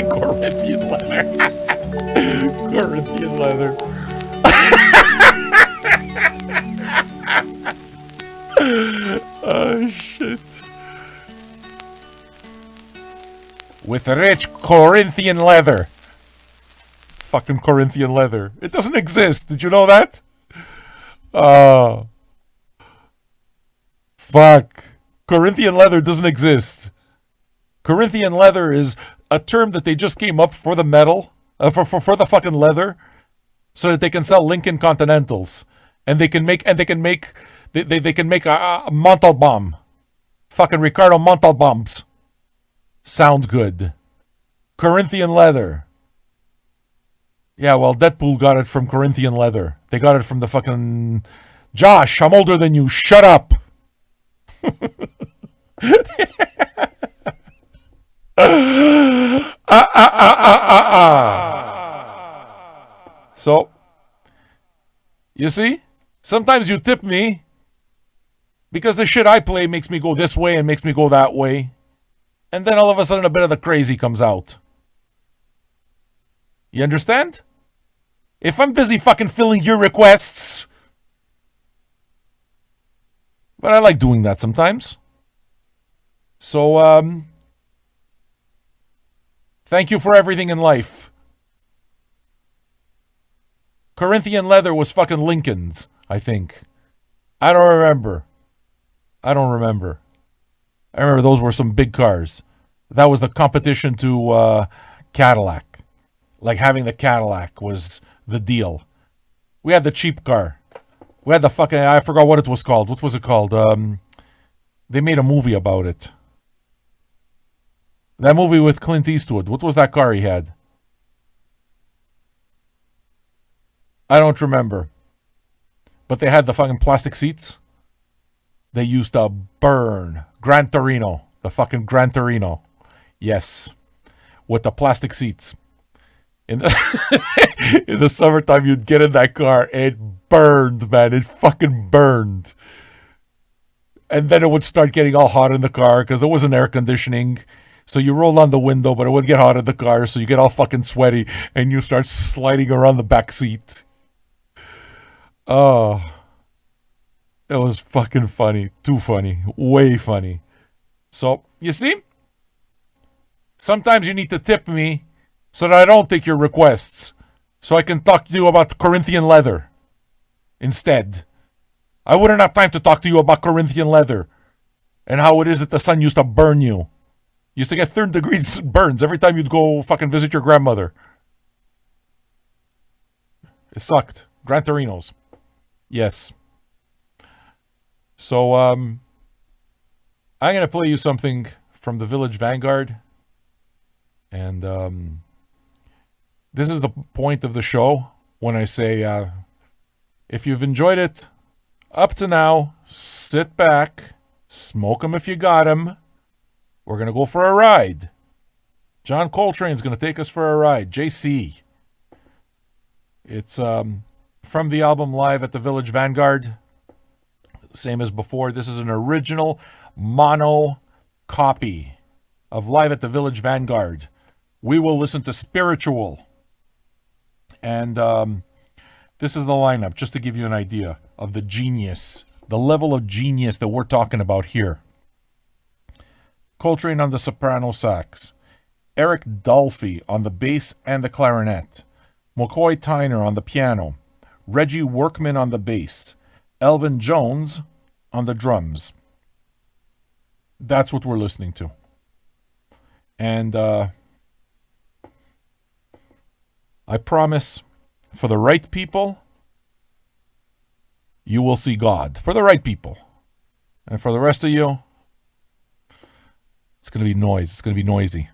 Corinthian leather. Corinthian leather. Oh, shit. With rich Corinthian leather. Fucking Corinthian leather. It doesn't exist. Did you know that? Oh. Fuck. Corinthian leather doesn't exist. Corinthian leather is a term that they just came up for the metal, for the fucking leather, so that they can sell Lincoln Continentals, and they can make a Montalbán, fucking Ricardo Montalbans, sound good. Corinthian leather. Yeah, well, Deadpool got it from Corinthian leather. They got it from the fucking Josh. I'm older than you. Shut up. So, you see, sometimes you tip me because the shit I play makes me go this way and makes me go that way. And then all of a sudden a bit of the crazy comes out. You understand? If I'm busy fucking filling your requests. But I like doing that sometimes. So, thank you for everything in life. Corinthian leather was fucking Lincoln's, I think. I don't remember. I remember those were some big cars. That was the competition to Cadillac. Like having the Cadillac was the deal. We had the cheap car. We had the fucking, I forgot what it was called. What was it called? They made a movie about it. That movie with Clint Eastwood. What was that car he had? I don't remember. But they had the fucking plastic seats. They used to burn. Gran Torino. The fucking Gran Torino. Yes. With the plastic seats. In the summertime, you'd get in that car. It burned, man. It fucking burned. And then it would start getting all hot in the car because there wasn't air conditioning. So you roll on the window, but it would get hot in the car. So you get all fucking sweaty and you start sliding around the back seat. Oh. It was fucking funny. Too funny. Way funny. So, you see? Sometimes you need to tip me so that I don't take your requests. So I can talk to you about Corinthian leather. Instead. I wouldn't have time to talk to you about Corinthian leather. And how it is that the sun used to burn you. You used to get 30 degrees burns every time you'd go fucking visit your grandmother. It sucked. Gran Torinos. Yes. So, I'm going to play you something from the Village Vanguard. And this is the point of the show when I say, if you've enjoyed it up to now, sit back, smoke 'em if you got 'em. We're going to go for a ride. John Coltrane's going to take us for a ride. JC. It's from the album Live at the Village Vanguard. Same as before. This is an original mono copy of Live at the Village Vanguard. We will listen to Spiritual. And this is the lineup, just to give you an idea of the genius, the level of genius that we're talking about here. Coltrane on the soprano sax. Eric Dolphy on the bass and the clarinet. McCoy Tyner on the piano. Reggie Workman on the bass, Elvin Jones on the drums. That's what we're listening to. And I promise, for the right people, you will see God. For the right people. And for the rest of you, it's going to be noise. It's going to be noisy.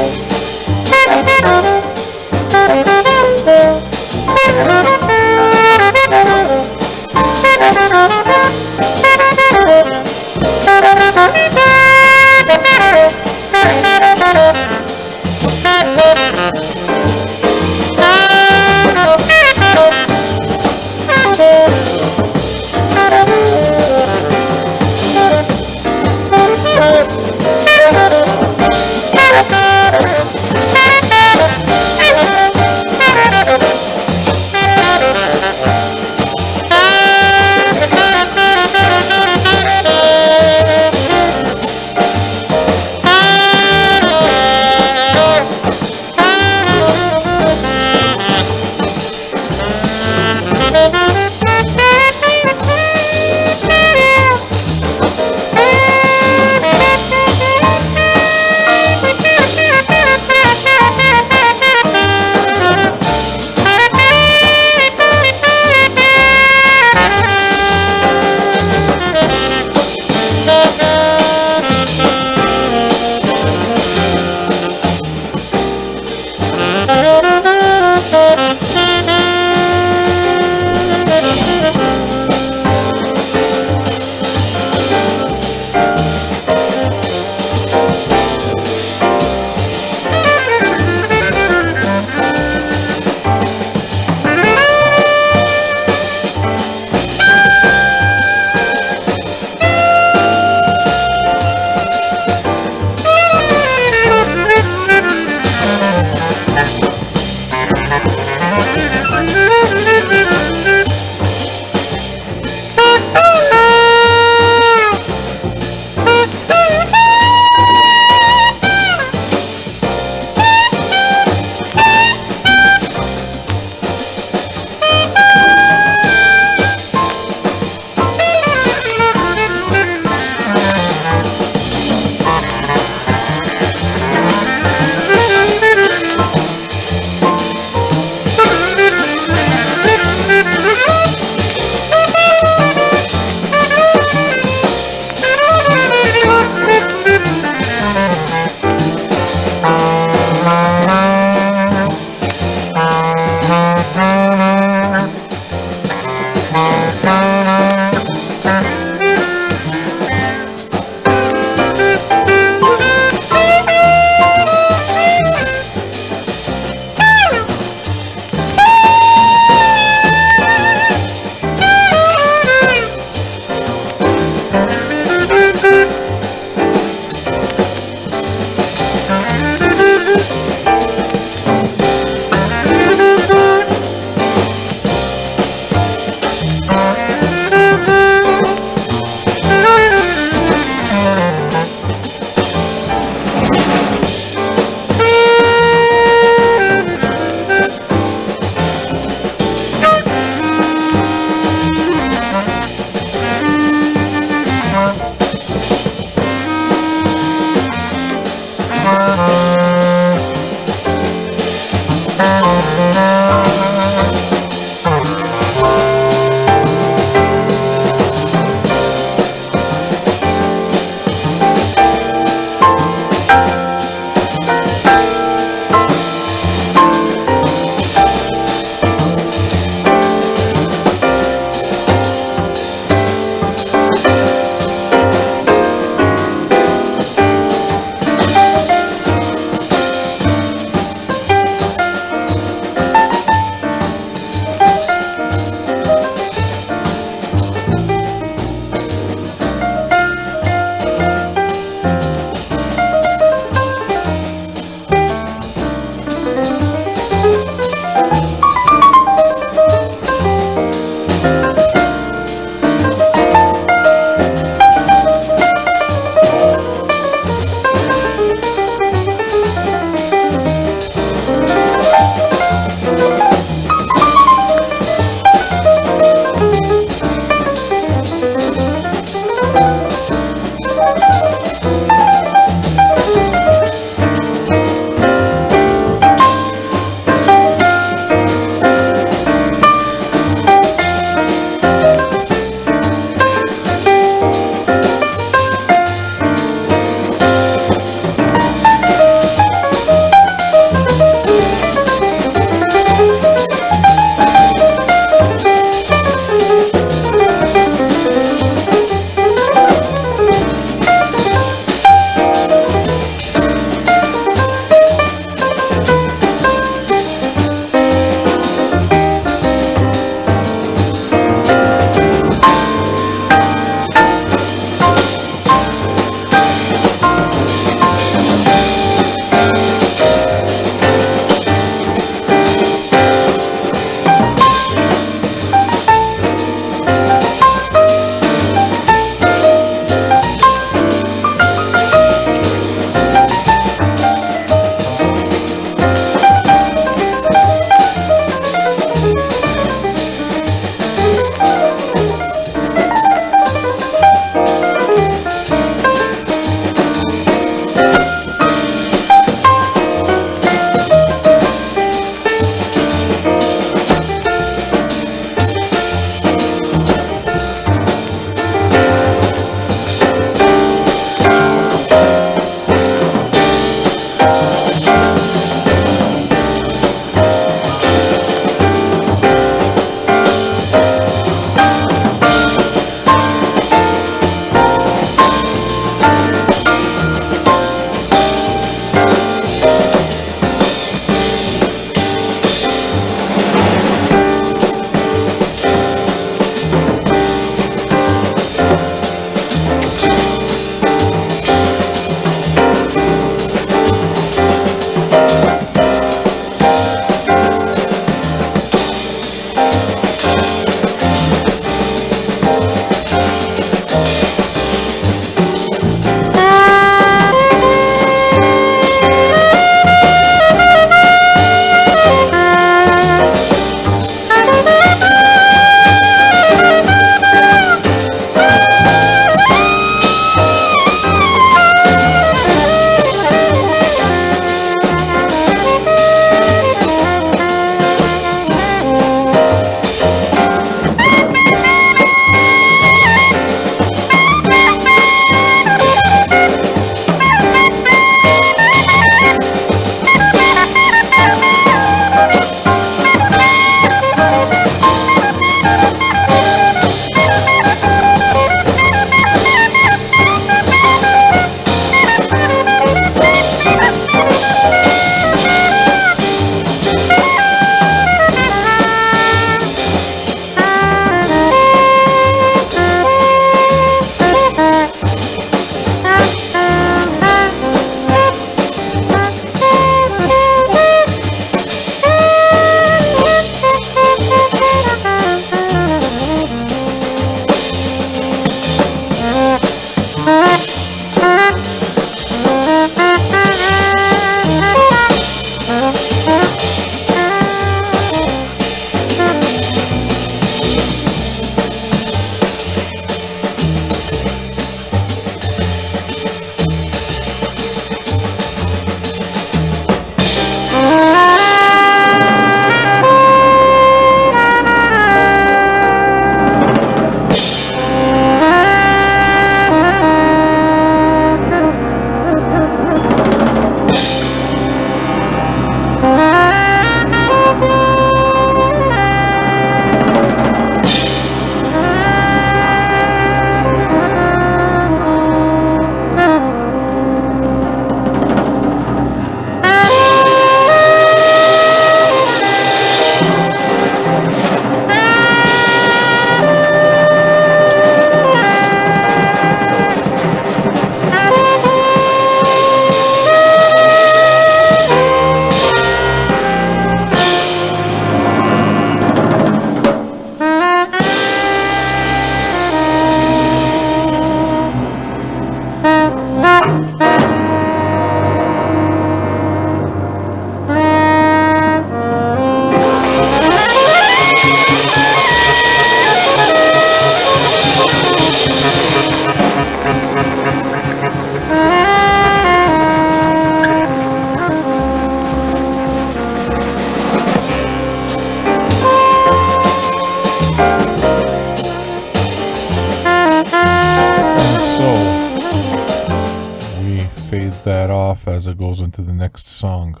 fade that off as it goes into the next song.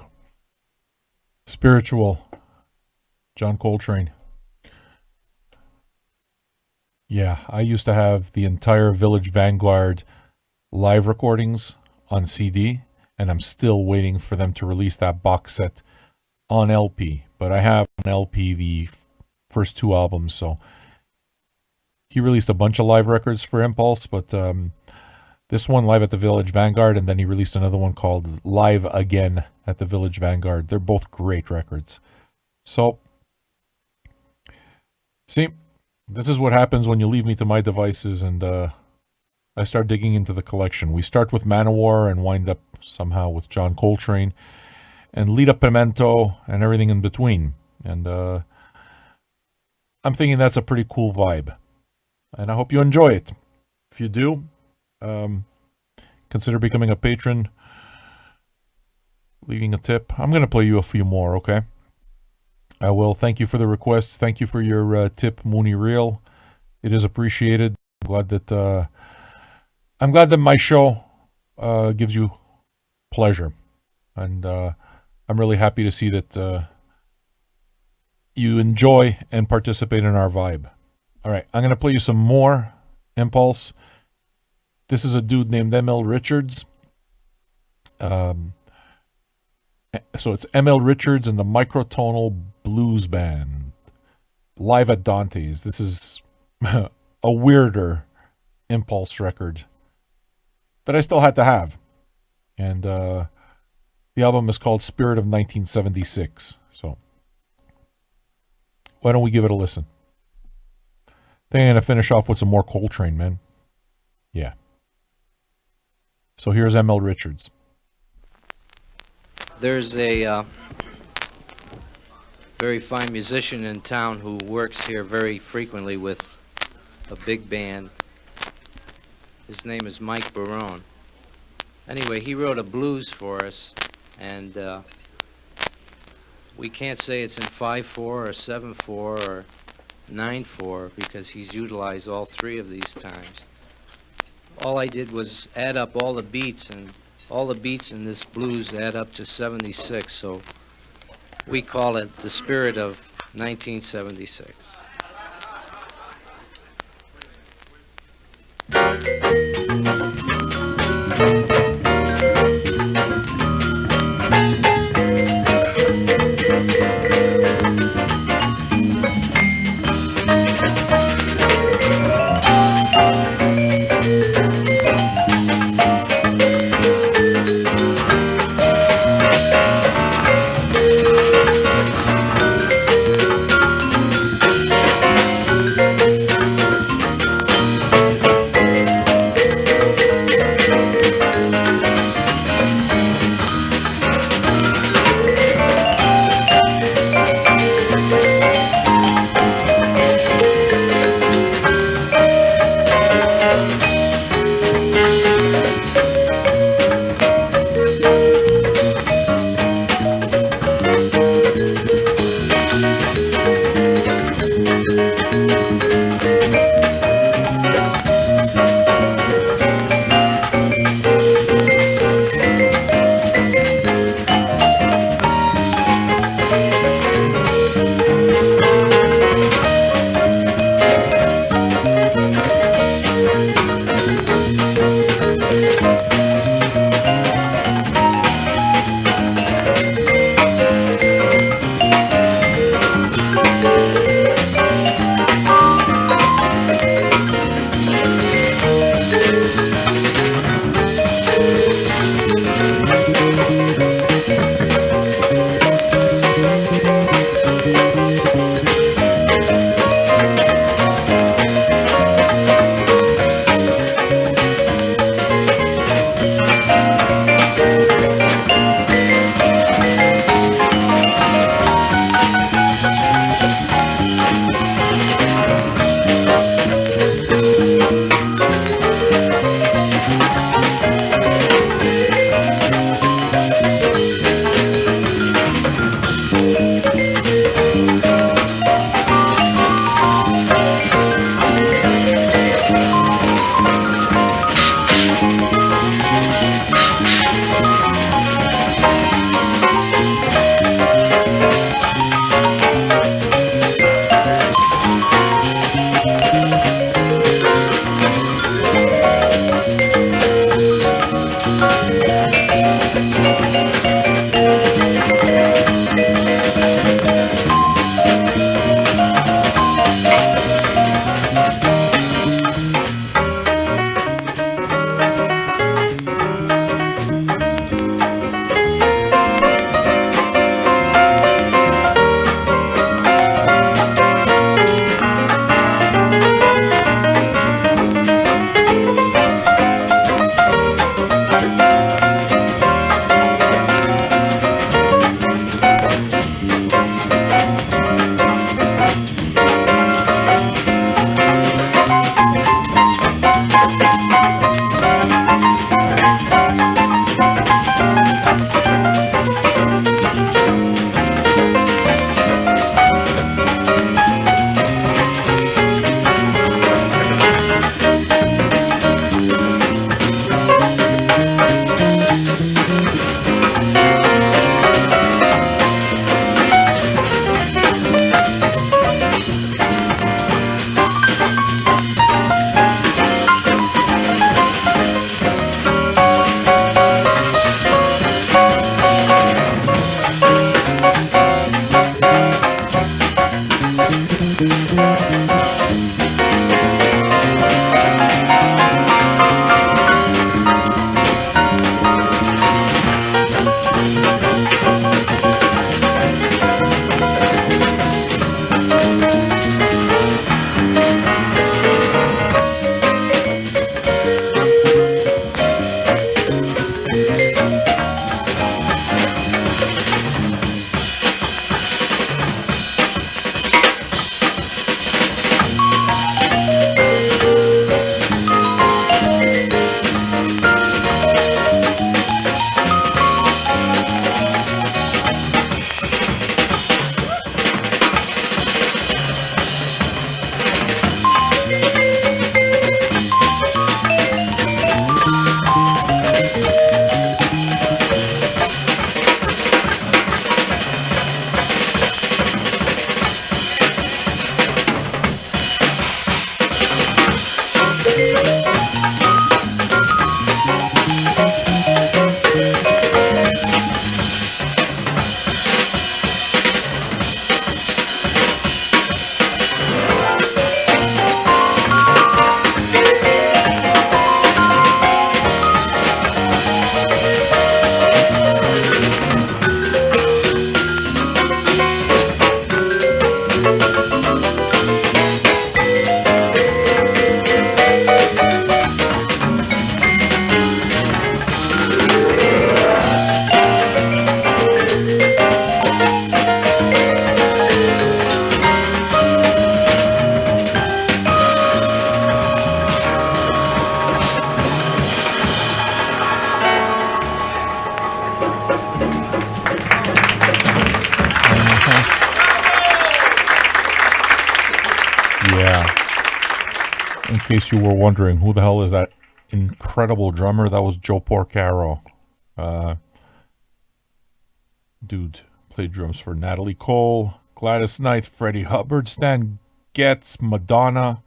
Spiritual, John Coltrane. Yeah, I used to have the entire Village Vanguard live recordings on CD, and I'm still waiting for them to release that box set on LP. But I have on LP the first 2 albums, so he released a bunch of live records for Impulse, but this one live at the Village Vanguard, and then he released another one called Live Again at the Village Vanguard. They're both great records. So, see, this is what happens when you leave me to my devices and I start digging into the collection. We start with Manowar and wind up somehow with John Coltrane and Lita Pimento and everything in between. And I'm thinking that's a pretty cool vibe. And I hope you enjoy it. If you do, consider becoming a patron, leaving a tip. I'm going to play you a few more, okay? I will. Thank you for the requests. Thank you for your tip, Mooney Reel. It is appreciated. I'm glad that my show gives you pleasure. And I'm really happy to see that you enjoy and participate in our vibe. All right, I'm going to play you some more Impulse. This is a dude named M.L. Richards. So it's M.L. Richards and the Microtonal Blues Band, live at Dante's. This is a weirder Impulse record that I still had to have. And the album is called Spirit of 1976. So why don't we give it a listen? Then I'm going to finish off with some more Coltrane, man. Yeah. So here's M.L. Richards. There's a very fine musician in town who works here very frequently with a big band. His name is Mike Barone. Anyway, he wrote a blues for us, and we can't say it's in 5/4 or 7/4 or 9/4 because he's utilized all 3 of these times. All I did was add up all the beats, and all the beats in this blues add up to 76, so we call it the Spirit of 1976. case you were wondering, who the hell is that incredible drummer? That was Joe Porcaro. Dude played drums for Natalie Cole, Gladys Knight, Freddie Hubbard, Stan Getz, Madonna,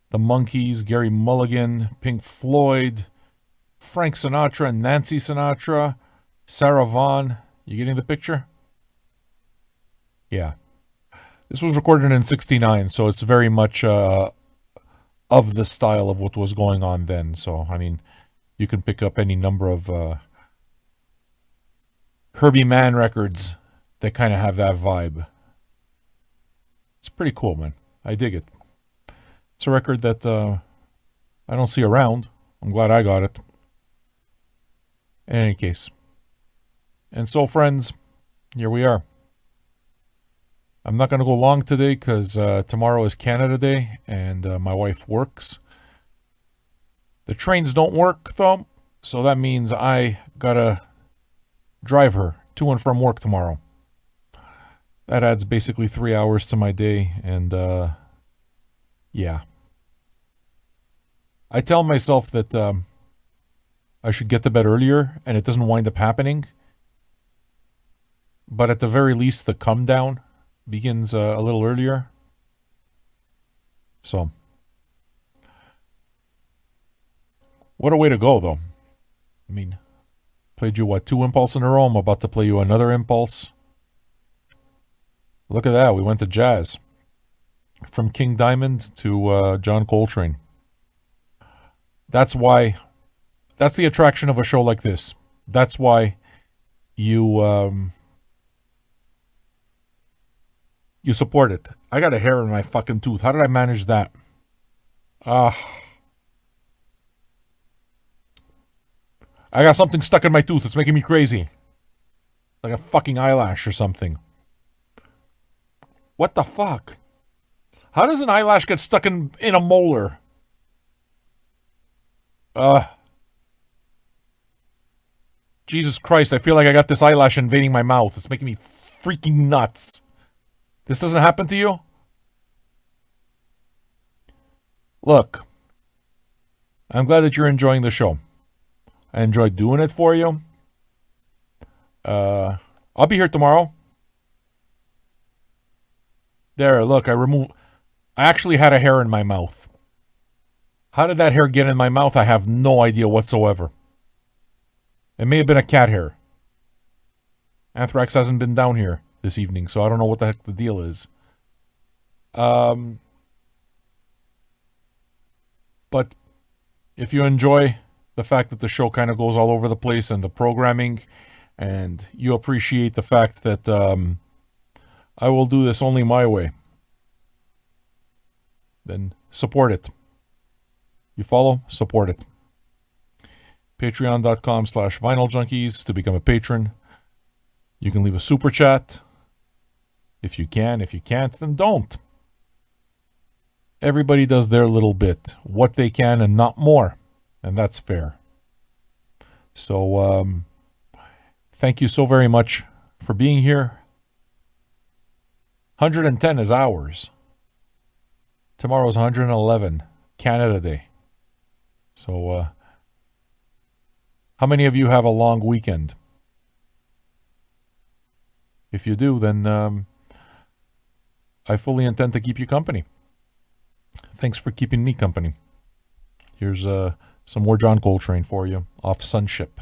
the Monkees, Gary Mulligan, Pink Floyd, Frank Sinatra, Nancy Sinatra, Sarah Vaughan. You getting the picture? Yeah. This was recorded in 1969, so it's very much of the style of what was going on then. So, I mean, you can pick up any number of Herbie Mann records that kind of have that vibe. It's pretty cool, man. I dig it. It's a record that I don't see around. I'm glad I got it. In any case. And so, friends, here we are. I'm not going to go long today because tomorrow is Canada Day and my wife works. The trains don't work, though, so that means I got to drive her to and from work tomorrow. That adds basically 3 hours to my day, and yeah. I tell myself that I should get to bed earlier, and it doesn't wind up happening. But at the very least, the come down begins a little earlier. So, what a way to go, though. I mean, played you, 2 Impulse in a row? I'm about to play you another Impulse. Look at that. We went to jazz. From King Diamond to John Coltrane. That's why, that's the attraction of a show like this. That's why you support it. I got a hair in my fucking tooth. How did I manage that? I got something stuck in my tooth. It's making me crazy. Like a fucking eyelash or something. What the fuck? How does an eyelash get stuck in a molar? Jesus Christ, I feel like I got this eyelash invading my mouth. It's making me freaking nuts. This doesn't happen to you? Look, I'm glad that you're enjoying the show. I enjoyed doing it for you. I'll be here tomorrow. There, look, I actually had a hair in my mouth. How did that hair get in my mouth? I have no idea whatsoever. It may have been a cat hair. Anthrax hasn't been down here this evening, so I don't know what the heck the deal is. But if you enjoy the fact that the show kind of goes all over the place and the programming, and you appreciate the fact that I will do this only my way, then support it. You follow? Support it. Patreon.com/VinylJunkies to become a patron. You can leave a super chat. If you can. If you can't, then don't. Everybody does their little bit. What they can and not more. And that's fair. So, thank you so very much for being here. 110 is ours. Tomorrow's 111. Canada Day. So, how many of you have a long weekend? If you do, then I fully intend to keep you company. Thanks for keeping me company. Here's some more John Coltrane for you off Sunship.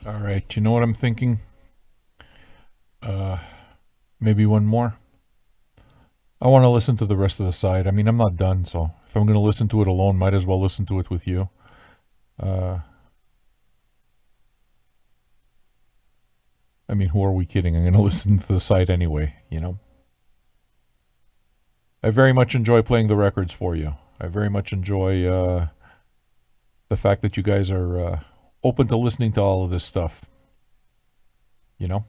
All right, you know what I'm thinking? Maybe one more. I want to listen to the rest of the side. I mean, I'm not done, so if I'm going to listen to it alone, might as well listen to it with you. I mean, who are we kidding? I'm going to listen to the side anyway, you know? I very much enjoy playing the records for you. I very much enjoy the fact that you guys are open to listening to all of this stuff, you know?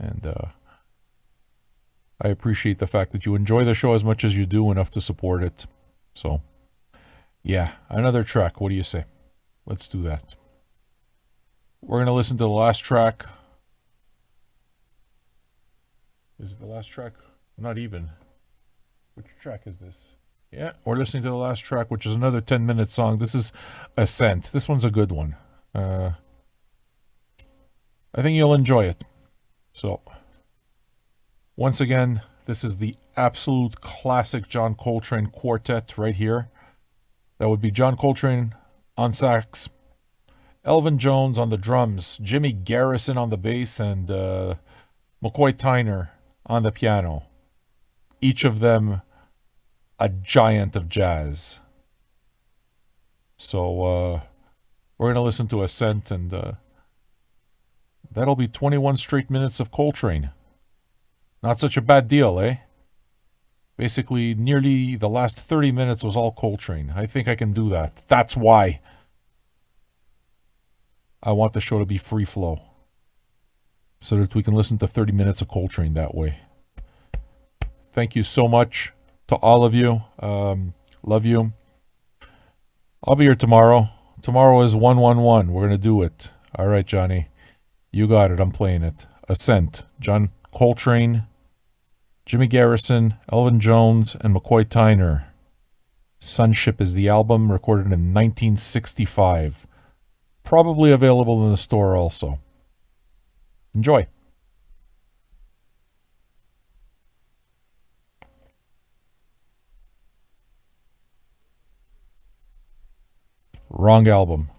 And I appreciate the fact that you enjoy the show as much as you do, enough to support it. So, yeah, another track. What do you say? Let's do that. We're going to listen to the last track. Is it the last track? Not even. Which track is this? Yeah, we're listening to the last track, which is another 10-minute song. This is Ascent. This one's a good one. I think you'll enjoy it. So, once again, this is the absolute classic John Coltrane quartet right here. That would be John Coltrane on sax, Elvin Jones on the drums, Jimmy Garrison on the bass, and McCoy Tyner on the piano. Each of them a giant of jazz. So we're going to listen to Ascent, and that'll be 21 straight minutes of Coltrane. Not such a bad deal, eh? Basically, nearly the last 30 minutes was all Coltrane. I think I can do that. That's why I want the show to be free flow, so that we can listen to 30 minutes of Coltrane that way. Thank you so much to all of you. Love you. I'll be here tomorrow. Tomorrow is 111. We're going to do it. All right, Johnny. You got it. I'm playing it. Ascent. John Coltrane, Jimmy Garrison, Elvin Jones, and McCoy Tyner. Sunship is the album, recorded in 1965. Probably available in the store also. Enjoy. Wrong album.